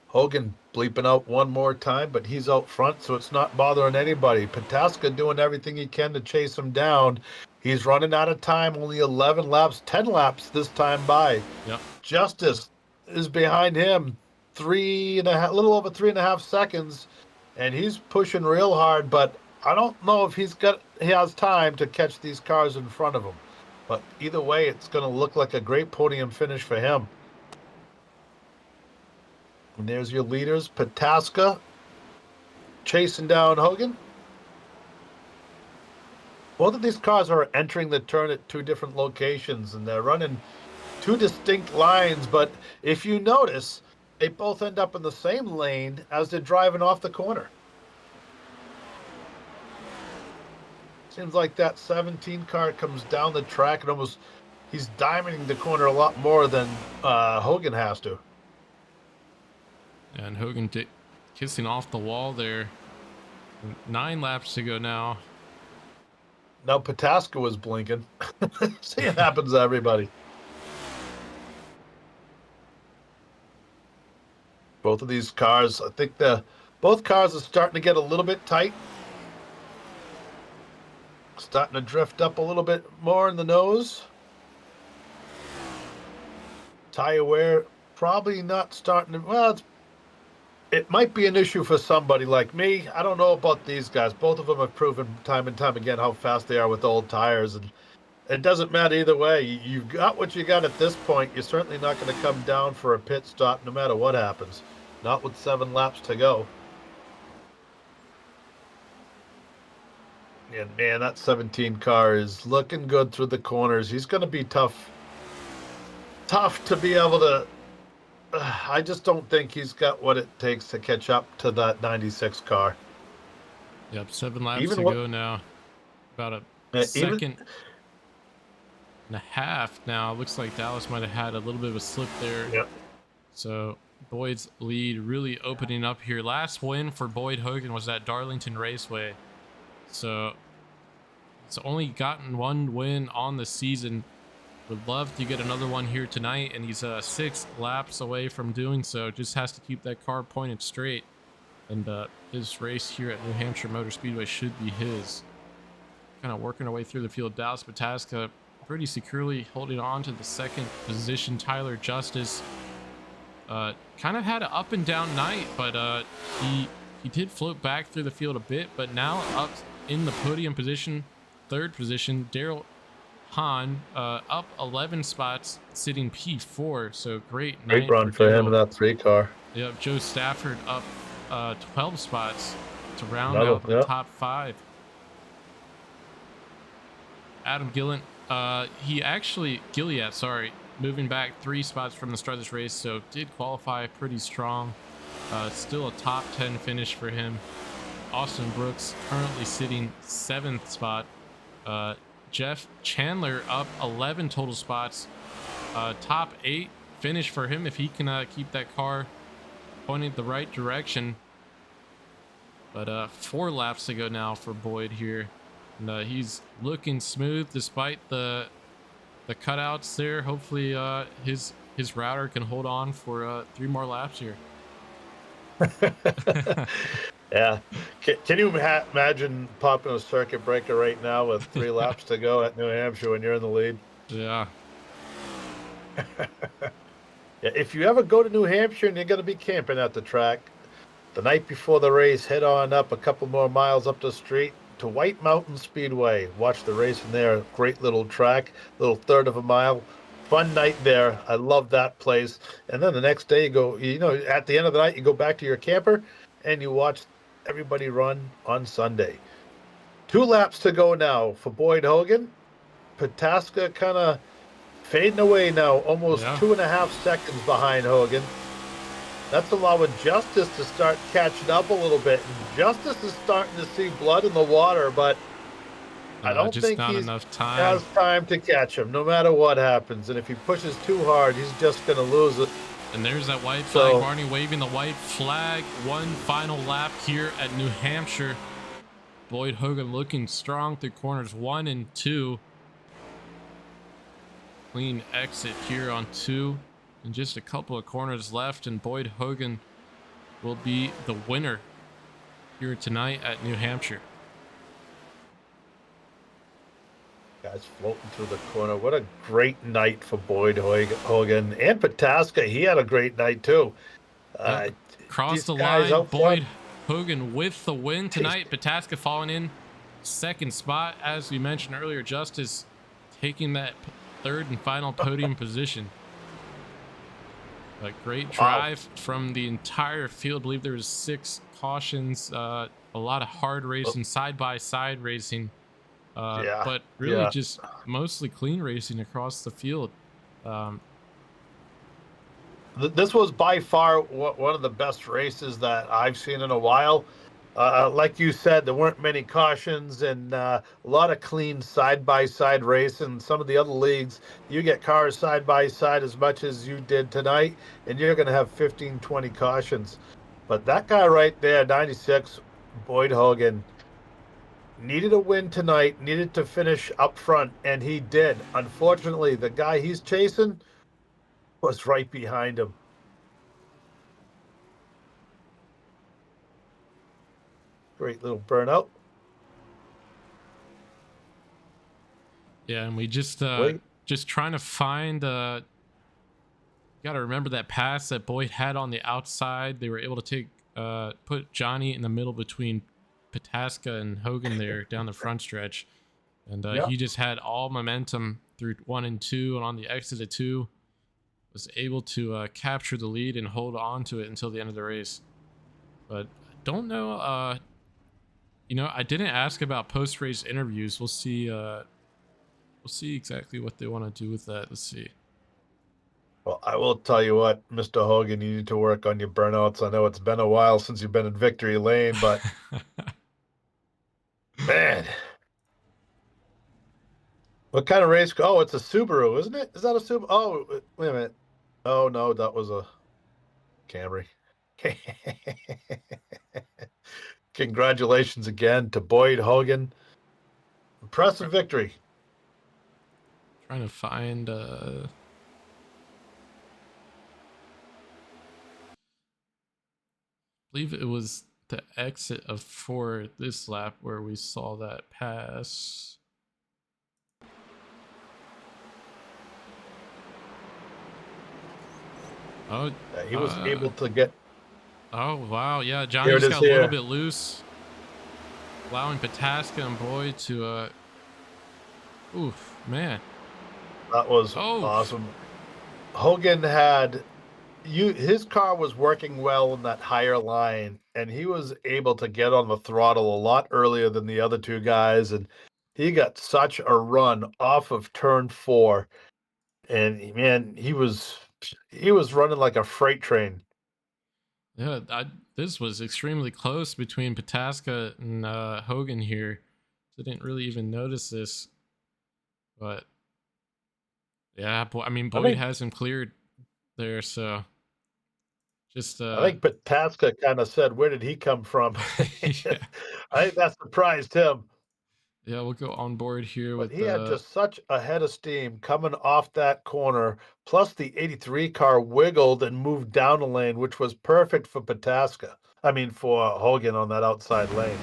Hogan bleeping out one more time, but he's out front, so it's not bothering anybody. Pataska doing everything he can to chase him down. He's running out of time, only 11 laps, 10 laps this time by. Yep. Justice is behind him, a little over 3.5 seconds, and he's pushing real hard, but I don't know if he has time to catch these cars in front of him. But either way, it's going to look like a great podium finish for him. And there's your leaders, Pataska chasing down Hogan. Both of these cars are entering the turn at two different locations, and they're running two distinct lines. But if you notice, they both end up in the same lane as they're driving off the corner. Seems like that 17 car comes down the track and he's diamonding the corner a lot more than Hogan has to. And Hogan kissing off the wall there. 9 laps to go now. Now Pataska was blinking. See, it happens to everybody. Both of these cars, I think both cars are starting to get a little bit tight. Starting to drift up a little bit more in the nose. Tire wear probably not starting to, well, it might be an issue for somebody like me. I don't know about these guys. Both of them have proven time and time again how fast they are with old tires, and it doesn't matter either way. You've got what you got at this point. You're certainly not going to come down for a pit stop no matter what happens. Not with 7 laps to go. And man, that 17 car is looking good through the corners. He's going to be tough to be able to. I just don't think he's got what it takes to catch up to that 96 car. Yep, 7 laps to go now. About a second and a half now. Looks like Dallas might have had a little bit of a slip there. Yep. So Boyd's lead really opening up here. Last win for Boyd Hogan was at Darlington Raceway. So it's only gotten 1 win on the season. Would love to get another one here tonight, and he's 6 laps away from doing so. Just has to keep that car pointed straight, and his race here at New Hampshire Motor Speedway should be his. Kind of working our way through the field. Dallas Pataska pretty securely holding on to the 2nd position. Tyler Justice kind of had an up and down night, but he did float back through the field a bit, but now up in the podium position, 3rd position. Daryl Hahn up 11 spots, sitting P4, so great run for him in that 3 car. Yep, Joe Stafford up 12 spots to round out the top 5. Adam Gilliat, moving back 3 spots from the start of this race, so did qualify pretty strong. Still a top 10 finish for him. Austin Brooks currently sitting 7th spot. Jeff Chandler up 11 total spots. Top 8 finish for him if he can keep that car pointing the right direction. But 4 laps to go now for Boyd here. And he's looking smooth despite the cutouts there. Hopefully his router can hold on for 3 more laps here. Yeah. Can you imagine popping a circuit breaker right now with 3 laps to go at New Hampshire when you're in the lead? Yeah. Yeah. If you ever go to New Hampshire and you're going to be camping at the track, the night before the race, head on up a couple more miles up the street to White Mountain Speedway. Watch the race in there. Great little track, little 1/3 of a mile. Fun night there. I love that place. And then the next day you go, at the end of the night, you go back to your camper and you watch everybody run on Sunday. 2 laps to go now for Boyd Hogan. Pataska kind of fading away now, almost 2.5 seconds behind Hogan. That's allowing Justice to start catching up a little bit. And Justice is starting to see blood in the water, but I don't think he has time to catch him, no matter what happens. And if he pushes too hard, he's just going to lose it. And there's that white flag. Barney waving the white flag. 1 final lap here at New Hampshire. Boyd Hogan looking strong through corners 1 and 2. Clean exit here on 2. And just a couple of corners left, and Boyd Hogan will be the winner here tonight at New Hampshire. Guys floating through the corner. What a great night for Boyd Hogan. And Pataska, he had a great night too. Crossed the guys line. out Boyd front. Hogan with the win tonight. Pataska falling in second spot. As we mentioned earlier, Justice taking that third and final podium position. A great drive from the entire field. I believe there was 6 cautions. A lot of hard racing, side-by-side racing. But really just mostly clean racing across the field. This was by far one of the best races that I've seen in a while. Like you said, there weren't many cautions and a lot of clean side-by-side race. And some of the other leagues, you get cars side-by-side as much as you did tonight, and you're going to have 15, 20 cautions. But that guy right there, 96, Boyd Hogan, needed a win tonight, needed to finish up front, and he did. Unfortunately, the guy he's chasing was right behind him. Great little burnout. Yeah, and we just trying to find you got to remember that pass that Boyd had on the outside. They were able to take put Johnny in the middle between Pataska and Hogan there down the front stretch. And he just had all momentum through 1 and 2, and on the exit of 2 was able to capture the lead and hold on to it until the end of the race. But I don't know, I didn't ask about post-race interviews. We'll see exactly what they want to do with that. Let's see. Well, I will tell you what, Mr. Hogan, you need to work on your burnouts. I know it's been a while since you've been in victory lane, but man, what kind of race? Oh, it's a Subaru, isn't it? Is that a Subaru? Oh, wait a minute. Oh no, that was a Camry. Congratulations again to Boyd Hogan. Impressive victory. Trying to find I believe it was the exit of 4 this lap where we saw that pass. Oh, He was able to get. Oh wow, yeah, Johnny just got a little bit loose, allowing Pataska and Boyd to. Oof, man. That was awesome. Hogan had. His car was working well in that higher line, and he was able to get on the throttle a lot earlier than the other 2 guys, and he got such a run off of turn 4, and man, he was running like a freight train. Yeah, this was extremely close between Pataska and Hogan here. I didn't really even notice this, but yeah, Boyd has him cleared there, so just I think Pataska kind of said, "Where did he come from?" yeah. I think that surprised him. Yeah, we'll go on board here But with he had just such a head of steam coming off that corner. Plus, the 83 car wiggled and moved down the lane, which was perfect for Pataska. I mean, for Hogan on that outside lane.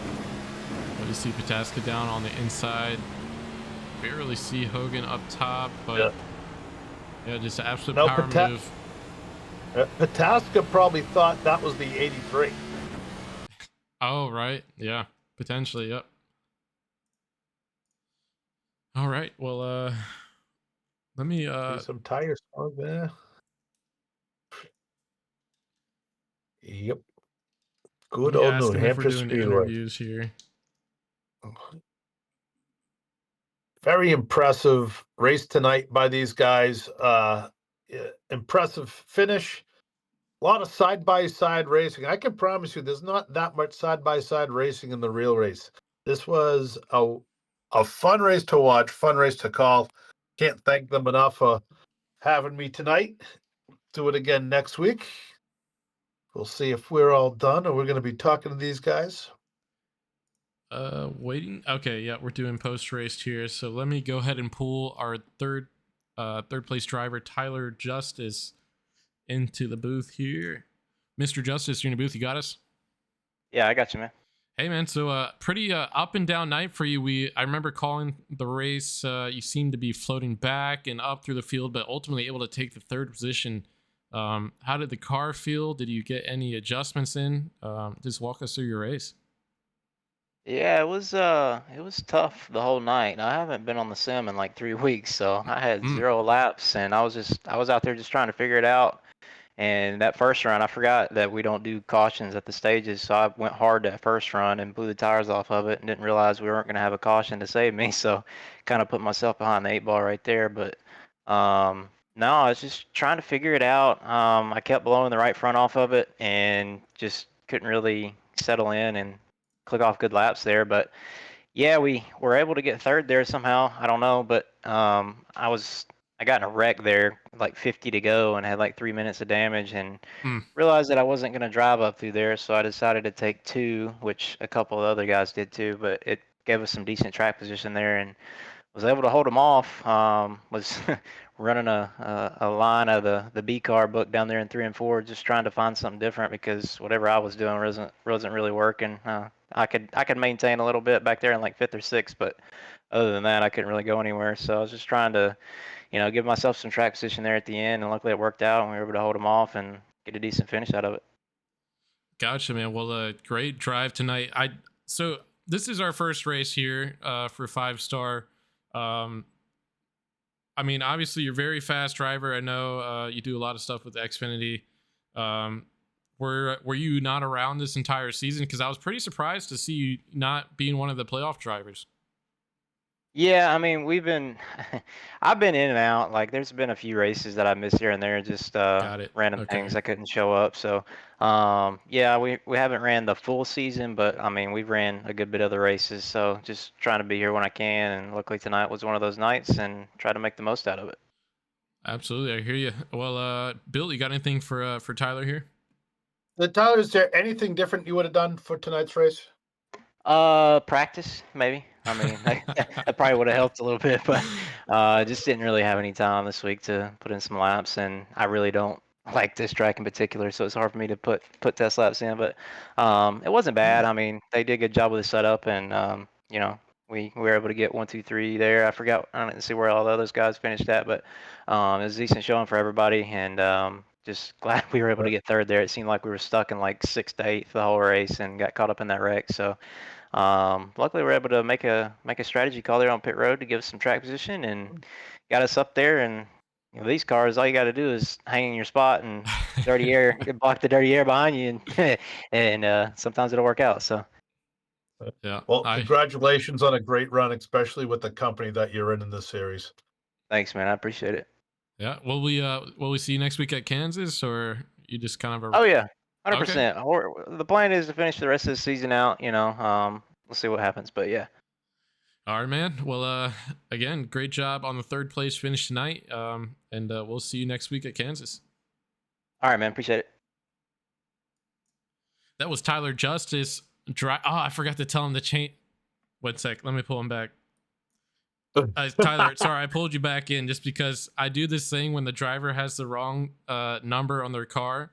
You see Pataska down on the inside. Barely see Hogan up top, but yeah, just an absolute power move. Pataska probably thought that was the 83. Oh, right. Yeah, potentially. Yep. All right. Well, let me see some tires on there. Yep. Good old New Hampshire Speedway. Interviews here. Very impressive race tonight by these guys. Impressive finish. A lot of side-by-side racing. I can promise you there's not that much side-by-side racing in the real race. This was a fun race to watch, fun race to call. Can't thank them enough for having me tonight. Do it again next week. We'll see if we're all done or we're going to be talking to these guys. Waiting. Okay, yeah, we're doing post race here. So let me go ahead and pull our third place driver, Tyler Justice, into the booth here. Mr. Justice, you're in the booth. You got us? Yeah, I got you, man. Hey man, so pretty up and down night for you. I remember calling the race. You seemed to be floating back and up through the field, but ultimately able to take the third position. How did the car feel? Did you get any adjustments in? Just walk us through your race. Yeah, it was tough the whole night. I haven't been on the sim in like 3 weeks, so I had Mm. 0 laps, and I was out there just trying to figure it out. And that first run, I forgot that we don't do cautions at the stages, so I went hard that first run and blew the tires off of it, and didn't realize we weren't going to have a caution to save me. So, kind of put myself behind the 8 ball right there. But no, I was just trying to figure it out. I kept blowing the right front off of it, and just couldn't really settle in and click off good laps there. But yeah, we were able to get third there somehow. I don't know, but I got in a wreck there, like 50 to go, and had like 3 minutes of damage, and Mm. realized that I wasn't going to drive up through there, so I decided to take two, which a couple of other guys did too. But it gave us some decent track position there, and was able to hold them off. Was running a line of the B car book down there in 3 and 4, just trying to find something different because whatever I was doing wasn't really working. I could maintain a little bit back there in like fifth or sixth, but other than that, I couldn't really go anywhere. So I was just trying to, give myself some track position there at the end, and luckily it worked out, and we were able to hold them off and get a decent finish out of it. Gotcha, man. Well, great drive tonight. So this is our first race here for 5-star. I mean, obviously you're a very fast driver. I know you do a lot of stuff with the Xfinity. Were you not around this entire season? Because I was pretty surprised to see you not being one of the playoff drivers. Yeah, I mean, I've been in and out. Like, there's been a few races that I missed here and there, just Got it. random Okay. things I couldn't show up. So, yeah, we haven't ran the full season, but I mean, we've ran a good bit of the races. So, just trying to be here when I can, and luckily tonight was one of those nights, and try to make the most out of it. Absolutely, I hear you. Well, Bill, you got anything for Tyler here? Tyler, is there anything different you would have done for tonight's race? Practice maybe. I mean, that probably would have helped a little bit, but just didn't really have any time this week to put in some laps, and I really don't like this track in particular, so it's hard for me to put test laps in. But it wasn't bad. I mean, they did a good job with the setup, and we were able to get 1, 2, 3 there. I didn't see where all the other guys finished at, but it was a decent showing for everybody, and just glad we were able to get third there. It seemed like we were stuck in like 6th to 8th the whole race and got caught up in that wreck. So luckily, we're able to make a strategy call there on pit road to give us some track position and got us up there. And these cars, all you got to do is hang in your spot and dirty air, block the dirty air behind you, and and sometimes it'll work out. So Yeah. Well, congratulations on a great run, especially with the company that you're in this series. thanks, man. I appreciate it. Yeah. Will we see you next week at Kansas, or you just kind of Oh yeah, Okay. 100%. The plan is to finish the rest of the season out. We'll see what happens, but yeah. All right, man. Well, again, great job on the third place finish tonight. And we'll see you next week at Kansas. All right, man. Appreciate it. That was Tyler Justice. I forgot to tell him to change. 1 sec. Let me pull him back. Tyler, sorry, I pulled you back in just because I do this thing when the driver has the wrong number on their car.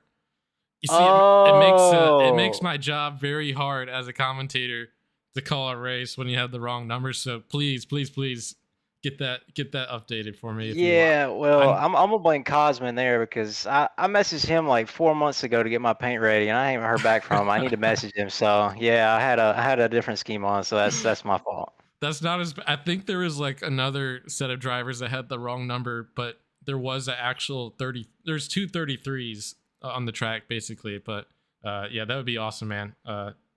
You see, it makes my job very hard as a commentator to call a race when you have the wrong numbers. So please get that updated for me. If you want. Well, I'm gonna blame Cosman there because I messaged him like 4 months ago to get my paint ready, and I ain't heard back from him. I need to message him. So yeah, I had a different scheme on, so that's my fault. That's not as. I think there was like another set of drivers that had the wrong number, but there was an actual 30. There's two 33s on the track basically, but yeah, that would be awesome, man.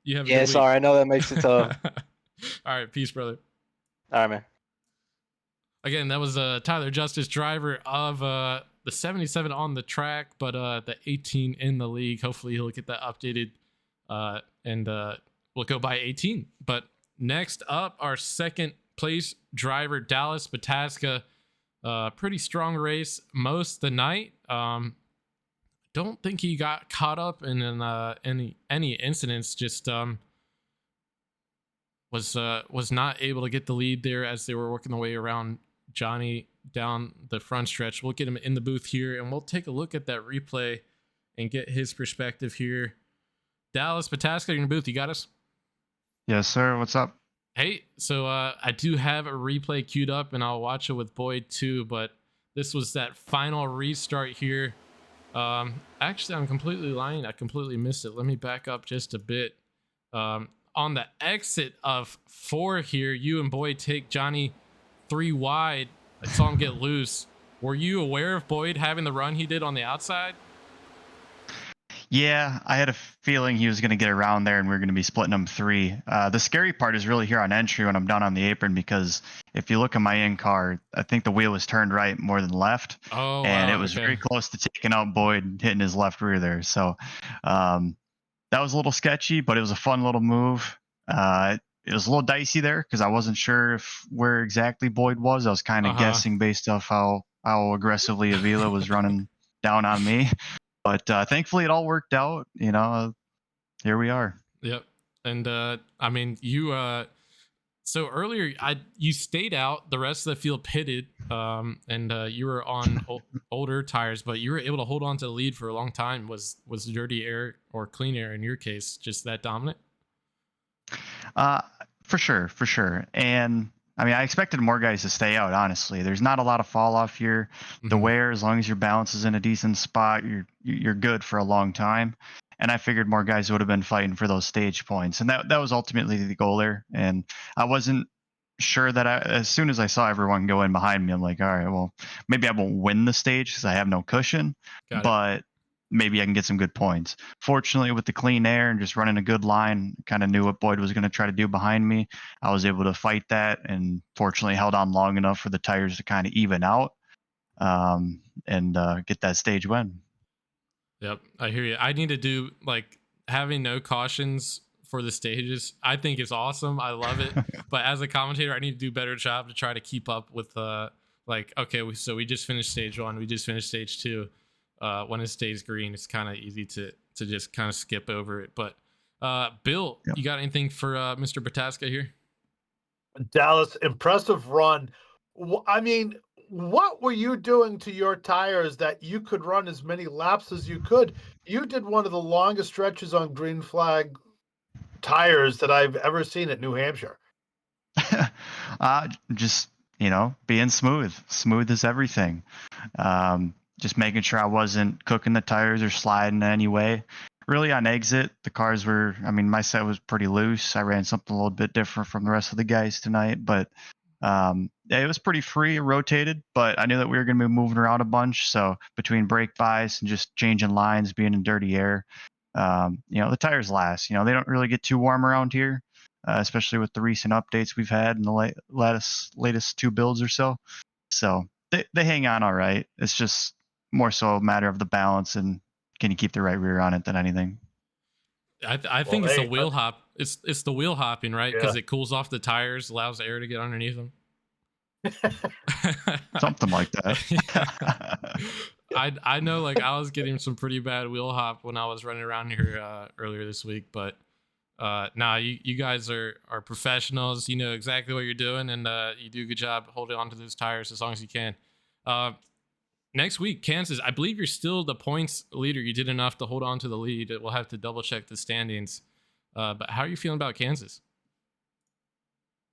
You have. Yeah, sorry, I know that makes it tough. All right, peace, brother. All right, man. Again, that was Tyler Justice, driver of the 77 on the track, but the 18 in the league. Hopefully he'll get that updated and we'll go by 18. But next up, our second place driver, Dallas Bataska. Pretty strong race most of the night. Don't think he got caught up in any incidents. Just was not able to get the lead there as they were working their way around Johnny down the front stretch. We'll get him in the booth here, and we'll take a look at that replay and get his perspective here. Dallas Pataska, you're in the booth. You got us? Yes, sir. What's up? Hey, so I do have a replay queued up, and I'll watch it with Boyd too, but this was that final restart here. Actually, I'm completely lying. I completely missed it. Let me back up just a bit. On the exit of 4 here, you and Boyd take Johnny 3 wide. I saw him get loose. Were you aware of Boyd having the run he did on the outside? Yeah, I had a feeling he was going to get around there and we are going to be splitting them 3. The scary part is really here on entry when I'm down on the apron, because if you look at my in-car, I think the wheel was turned right more than left. Oh, and wow, it was okay. very close to taking out Boyd and hitting his left rear there. So that was a little sketchy, but it was a fun little move. It was a little dicey there because I wasn't sure where exactly Boyd was. I was kind of guessing based off how aggressively Avila was running down on me. But thankfully, it all worked out. You know, here we are. Yep. And I mean, you so earlier you stayed out. The rest of the field pitted, and you were on older tires, but you were able to hold on to the lead for a long time. Was dirty air or clean air in your case just that dominant? For sure. And I mean, I expected more guys to stay out, honestly. There's not a lot of fall off here. The wear, as long as your balance is in a decent spot, you're good for a long time. And I figured more guys would have been fighting for those stage points. And that was ultimately the goal there. And I wasn't sure that as soon as I saw everyone go in behind me, I'm like, all right, well, maybe I won't win the stage because I have no cushion. But maybe I can get some good points. Fortunately, with the clean air and just running a good line, kind of knew what Boyd was going to try to do behind me. I was able to fight that, and fortunately held on long enough for the tires to kind of even out and get that stage win. Yep, I hear you. I need to do, like, having no cautions for the stages. I think it's awesome. I love it. But as a commentator, I need to do a better job to try to keep up with like, okay, so we just finished stage 1, we just finished stage 2. When it stays green, it's kind of easy to just kind of skip over it. But Bill, you got anything for Mr. Pataska here? Dallas, impressive run. I mean, what were you doing to your tires that you could run as many laps as you could? You did one of the longest stretches on green flag tires that I've ever seen at New Hampshire. Just, being smooth is everything. Just making sure I wasn't cooking the tires or sliding in any way. Really, on exit, the cars were, my set was pretty loose. I ran something a little bit different from the rest of the guys tonight, but it was pretty free, rotated, but I knew that we were going to be moving around a bunch. So between brake buys and just changing lines, being in dirty air, the tires last. They don't really get too warm around here, especially with the recent updates we've had in the latest 2 builds or so. So they hang on all right. It's just more so a matter of the balance and can you keep the right rear on it than anything. I think it's the wheel hop. It's the wheel hopping, right? Because it cools off the tires, allows air to get underneath them. Something like that. I know, like, I was getting some pretty bad wheel hop when I was running around here earlier this week, but you guys are professionals. You know exactly what you're doing, and you do a good job holding on to those tires as long as you can. Next week, Kansas, I believe you're still the points leader. You did enough to hold on to the lead. We'll have to double check the standings. But how are you feeling about Kansas?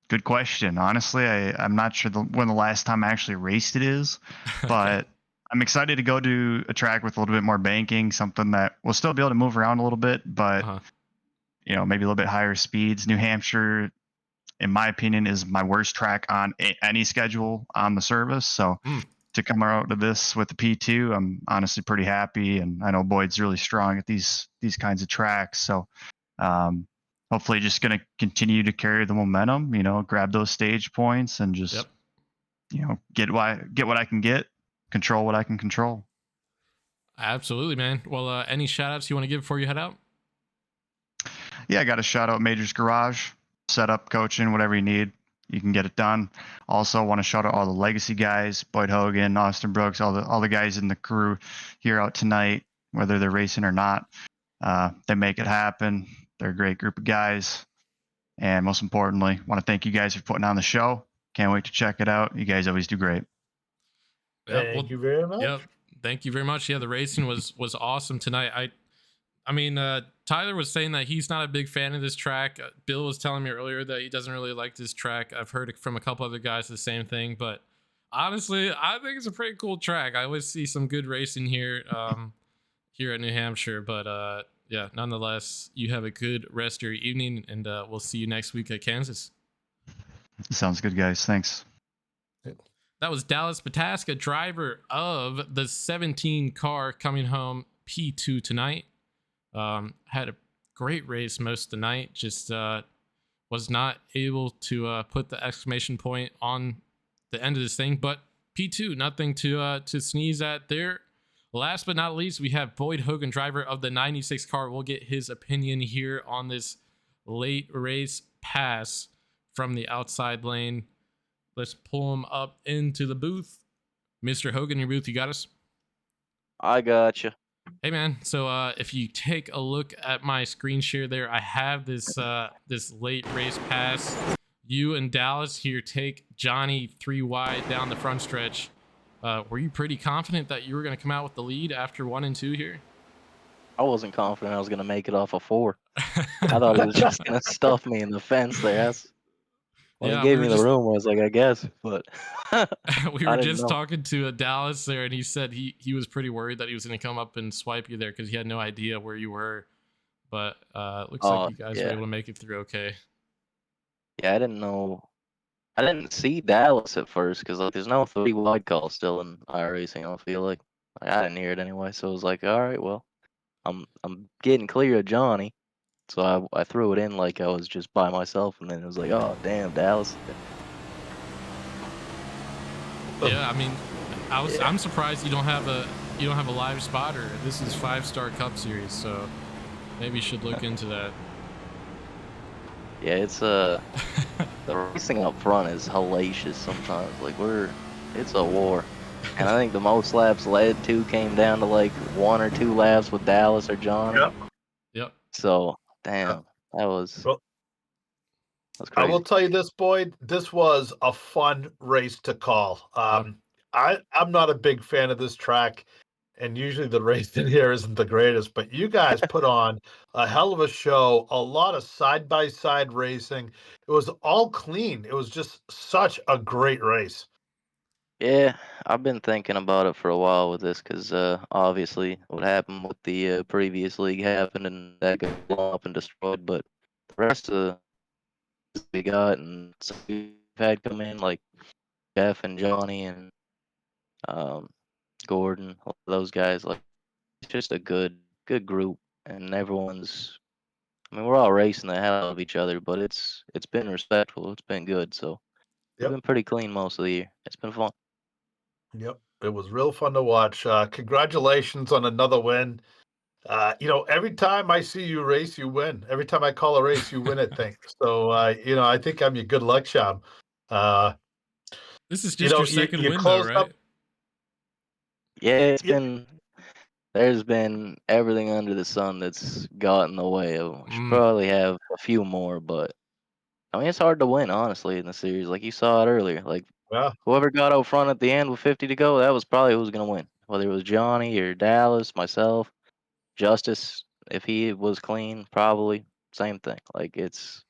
Good question. Honestly, I'm not sure when the last time I actually raced it is, but I'm excited to go to a track with a little bit more banking, something that will still be able to move around a little bit, but maybe a little bit higher speeds. New Hampshire, in my opinion, is my worst track on any schedule on the service. So to come out to this with the P2, I'm honestly pretty happy. And I know Boyd's really strong at these kinds of tracks. So hopefully just going to continue to carry the momentum, grab those stage points and just, get what I can get, control what I can control. Absolutely, man. Well, any shout outs you want to give before you head out? Yeah, I got a shout out Major's Garage, setup, coaching, whatever you need. You can get it done. Also, want to shout out all the legacy guys, Boyd Hogan, Austin Brooks, all the guys in the crew here out tonight, whether they're racing or not. They make it happen. They're a great group of guys. And most importantly, want to thank you guys for putting on the show. Can't wait to check it out. You guys always do great. Thank you very much. Yep. Thank you very much. Yeah, the racing was awesome tonight. I mean, Tyler was saying that he's not a big fan of this track. Bill was telling me earlier that he doesn't really like this track. I've heard from a couple other guys the same thing, but honestly, I think it's a pretty cool track. I always see some good racing here, here at New Hampshire. But yeah, nonetheless, you have a good rest of your evening, and we'll see you next week at Kansas. Sounds good, guys. Thanks. That was Dallas Pataska, driver of the 17 car, coming home P2 tonight. Had a great race most of the night. Just was not able to put the exclamation point on the end of this thing, but P2, nothing to sneeze at there. Last but not least, we have Boyd Hogan, driver of the 96 car. We'll get his opinion here on this late race pass from the outside lane. Let's pull him up into the booth. Mr. Hogan, your booth, you got us? I gotcha. Hey man, so if you take a look at my screen share there, I have this this late race pass. You and Dallas here take Johnny 3 wide down the front stretch. Were you pretty confident that you were going to come out with the lead after 1 and 2 here? I wasn't confident I was gonna make it off a 4. I thought he was just gonna stuff me in the fence there. That's when Yeah, he gave we me were the just- room. I was like, I guess, but we I were didn't just know. talking to Dallas there, and he said he was pretty worried that he was going to come up and swipe you there because he had no idea where you were. But looks like you guys were yeah, able to make it through okay. yeah. I didn't know. I didn't see Dallas at first because like there's no 3 wide call still in iRacing. I don't feel like I didn't hear it anyway. So it was like, all right, well, I'm getting clear of Johnny. So I threw it in like I was just by myself, and then it was like, oh damn, Dallas. Yeah, I mean, I'm surprised you don't have a live spotter. This is 5-star Cup Series, so maybe you should look into that. Yeah, it's the racing up front is hellacious sometimes. Like it's a war, and I think the most laps led to came down to like 1 or 2 laps with Dallas or Johnny. Yep. Yep. So damn, that was Well, that's I crazy. will tell you this, Boyd. This was a fun race to call. I'm not a big fan of this track, and usually the race in here isn't the greatest. But you guys put on a hell of a show. A lot of side-by-side racing. It was all clean. It was just such a great race. Yeah, I've been thinking about it for a while with this because obviously what happened with the previous league happened and that got blown up and destroyed. But the rest of the we got and some we've had come in like Jeff and Johnny and um, Gordon, all those guys. Like it's just a good group, and everyone's. I mean, we're all racing the hell out of each other, but it's been respectful. It's been good. So we've Yep. been pretty clean most of the year. It's been fun. Yep. It was real fun to watch. Congratulations on another win. Every time I see you race, you win. Every time I call a race, you win it. So, I think I'm your good luck charm. This is just your second you win, though, closed right? up. Yeah, it's Yeah. been. There's been everything under the sun that's got in the way. We should probably have a few more, but I mean, it's hard to win, honestly, in the series. Like you saw it earlier. Like Yeah. whoever got out front at the end with 50 to go, that was probably who was gonna win. Whether it was Johnny or Dallas, myself, Justice, if he was clean, probably same thing. Like it's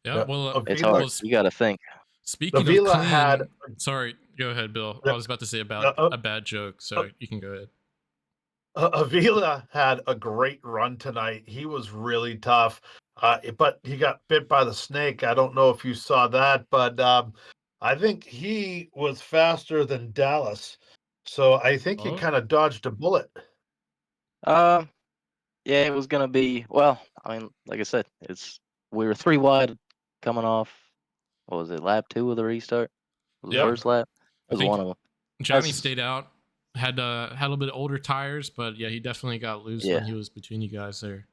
Yeah. Well, it's Avila, hard. You got to think. speaking of Avila had. clean, sorry, go ahead, Bill. I was about to say Uh, uh, a bad joke, so you can go ahead. Avila had a great run tonight. He was really tough, but he got bit by the snake. I don't know if you saw that, but I think he was faster than Dallas. So I think he Oh, kind of dodged a bullet. Yeah, it was gonna be. Well, I mean, like I said, we were 3 wide coming off. What was it? Lap 2 of the restart. Was the yeah. first lap? I It was think one of them. Johnny That's- stayed out. Had a little bit older tires, but yeah, he definitely got loose when Yeah. he was between you guys there.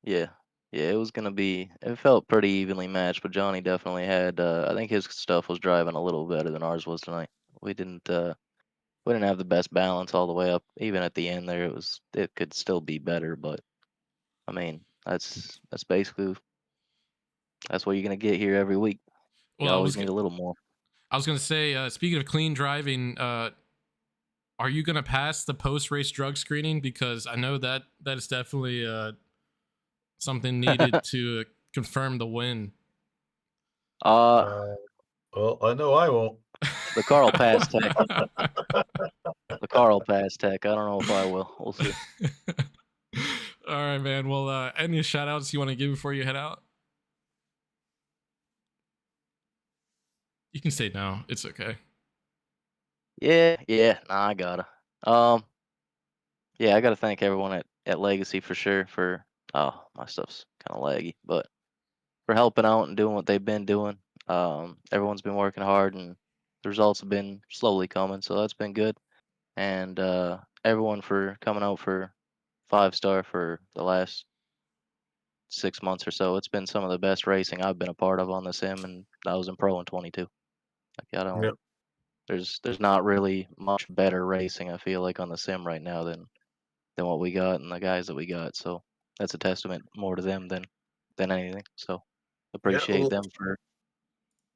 Yeah, yeah, it was gonna be. It felt pretty evenly matched, but Johnny definitely had. I think his stuff was driving a little better than ours was tonight. We didn't. We didn't have the best balance all the way up. Even at the end there, it could still be better. But I mean, that's basically that's what you're gonna get here every week. You Well, always need a little more. I was gonna say, speaking of clean driving, are you gonna pass the post-race drug screening? Because I know that is definitely something needed to confirm the win. Well, I know I won't. The car will pass tech. The car will pass tech. I don't know if I will. We'll see. All right, man. Well, any shout outs you want to give before you head out? You can say no. It's okay. Yeah. Nah, I gotta. Um, yeah, I gotta thank everyone at Legacy for sure for. Oh, my stuff's kind of laggy, but for helping out and doing what they've been doing. Everyone's been working hard, and the results have been slowly coming, so that's been good. And everyone for coming out for 5-star for the last 6 months or so. It's been some of the best racing I've been a part of on the sim, and I was in pro in 22. Like I don't. Yep. There's not really much better racing I feel like on the sim right now than what we got and the guys that we got. So that's a testament more to them than anything. So Yeah. appreciate them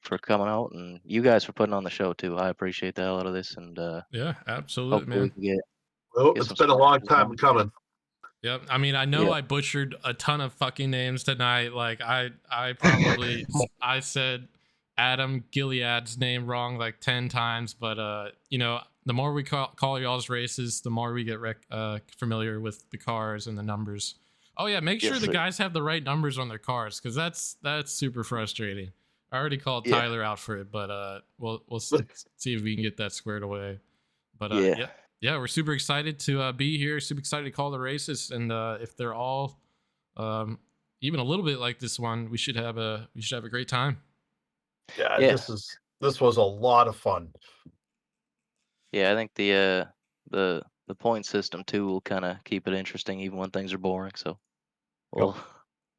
for coming out and you guys for putting on the show too. I appreciate the hell out of this and Yeah, absolutely, hopefully we man. can get Well, get it's some been a long sponsors time on. coming. Yep. I mean, I know Yeah. I butchered a ton of fucking names tonight. Like I probably I said Adam Gilead's name wrong like 10 times, but you know, the more we call y'all's races, the more we get familiar with the cars and the numbers. Oh yeah, make sure Yes, the sir. guys have the right numbers on their cars, because that's super frustrating. I already called Yeah. Tyler out for it, but we'll see if we can get that squared away. But Yeah. yeah, we're super excited to be here. Super excited to call the races, and if they're all even a little bit like this one, we should have a great time. Yeah, Yeah. this was a lot of fun. Yeah, I think the point system too will kind of keep it interesting even when things are boring. So well,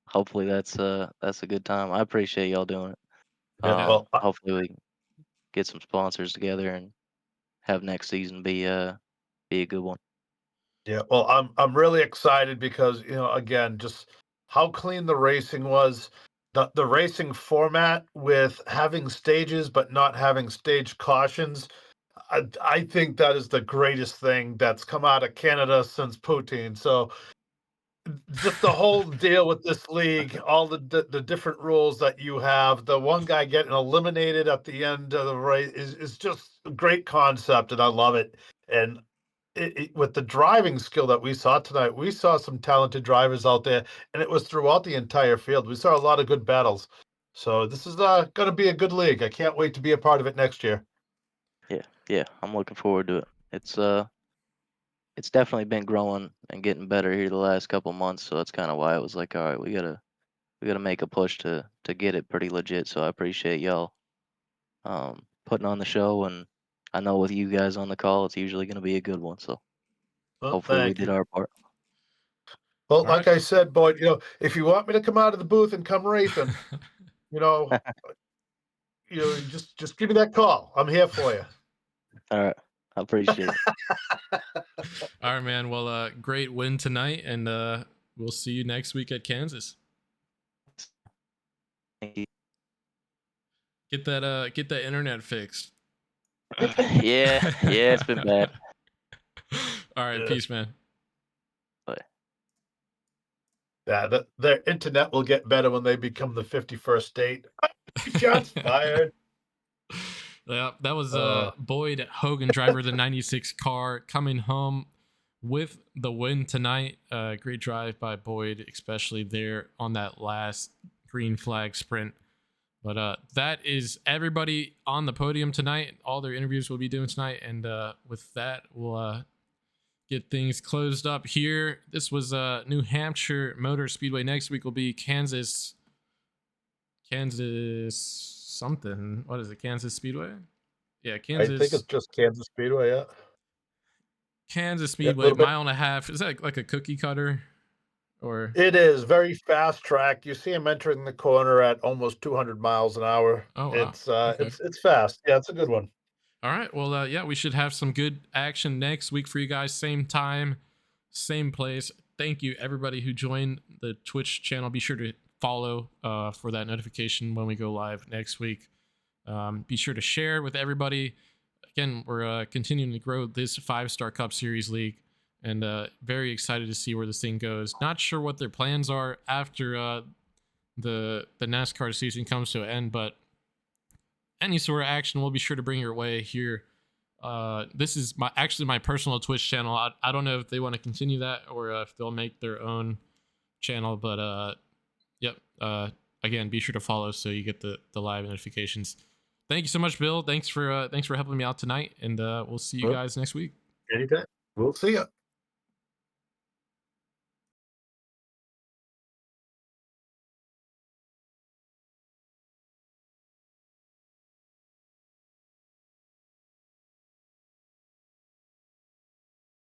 hopefully that's a good time. I appreciate y'all doing it. Yeah. Well, Hopefully we can get some sponsors together and have next season be a good one. yeah. Well, I'm really excited because again, just how clean the racing was. The racing format with having stages but not having stage cautions. I think that is the greatest thing that's come out of Canada since Poutine. So just the whole deal with this league, all the different rules that you have, the one guy getting eliminated at the end of the race is just a great concept, and I love it. And with the driving skill that we saw tonight, we saw some talented drivers out there, and it was throughout the entire field. We saw a lot of good battles. So this is going to be a good league. I can't wait to be a part of it next year. Yeah, I'm looking forward to it. It's definitely been growing and getting better here the last couple months. So that's kind of why it was like, all right, we gotta make a push to get it pretty legit. So I appreciate y'all putting on the show, and I know with you guys on the call, it's usually gonna be a good one. So Well, hopefully we thank did you. our part. Well, All like right. I said, Boyd, if you want me to come out of the booth and come racing, you know, just give me that call. I'm here for you. All right, I appreciate it. All right, man. Well, great win tonight, and we'll see you next week at Kansas. Thank you. Get that internet fixed. Yeah, it's been bad. All right, Yeah. peace, man. But Yeah, their internet will get better when they become the 51st state. Shots fired. Yeah, that was Boyd Hogan, driver of the 96 car, coming home with the win tonight. Great drive by Boyd, especially there on that last green flag sprint. But that is everybody on the podium tonight. All their interviews we'll be doing tonight. And with that, we'll get things closed up here. This was New Hampshire Motor Speedway. Next week will be Kansas something. What is it? Kansas Speedway? Yeah, I think it's Kansas just Kansas Speedway, yeah. Speedway, little bit. mile and a half. Is that like a cookie cutter? Or It is very fast track. You see him entering the corner at almost 200 miles an hour. oh wow. Okay. It's fast. Yeah, it's a good one. All right. Well, yeah, we should have some good action next week for you guys. Same time, same place. Thank you, everybody who joined the Twitch channel. Be sure to follow for that notification when we go live next week. Be sure to share with everybody. Again, we're continuing to grow this 5-star Cup Series League, and very excited to see where this thing goes. Not sure what their plans are after the NASCAR season comes to an end, but any sort of action we'll be sure to bring your way here. This is actually my personal Twitch channel. I don't know if they want to continue that or if they'll make their own channel, but yep. Again, be sure to follow so you get the live notifications. Thank you so much, Bill. Thanks for helping me out tonight, and we'll see you guys next week. Anytime. We'll see you.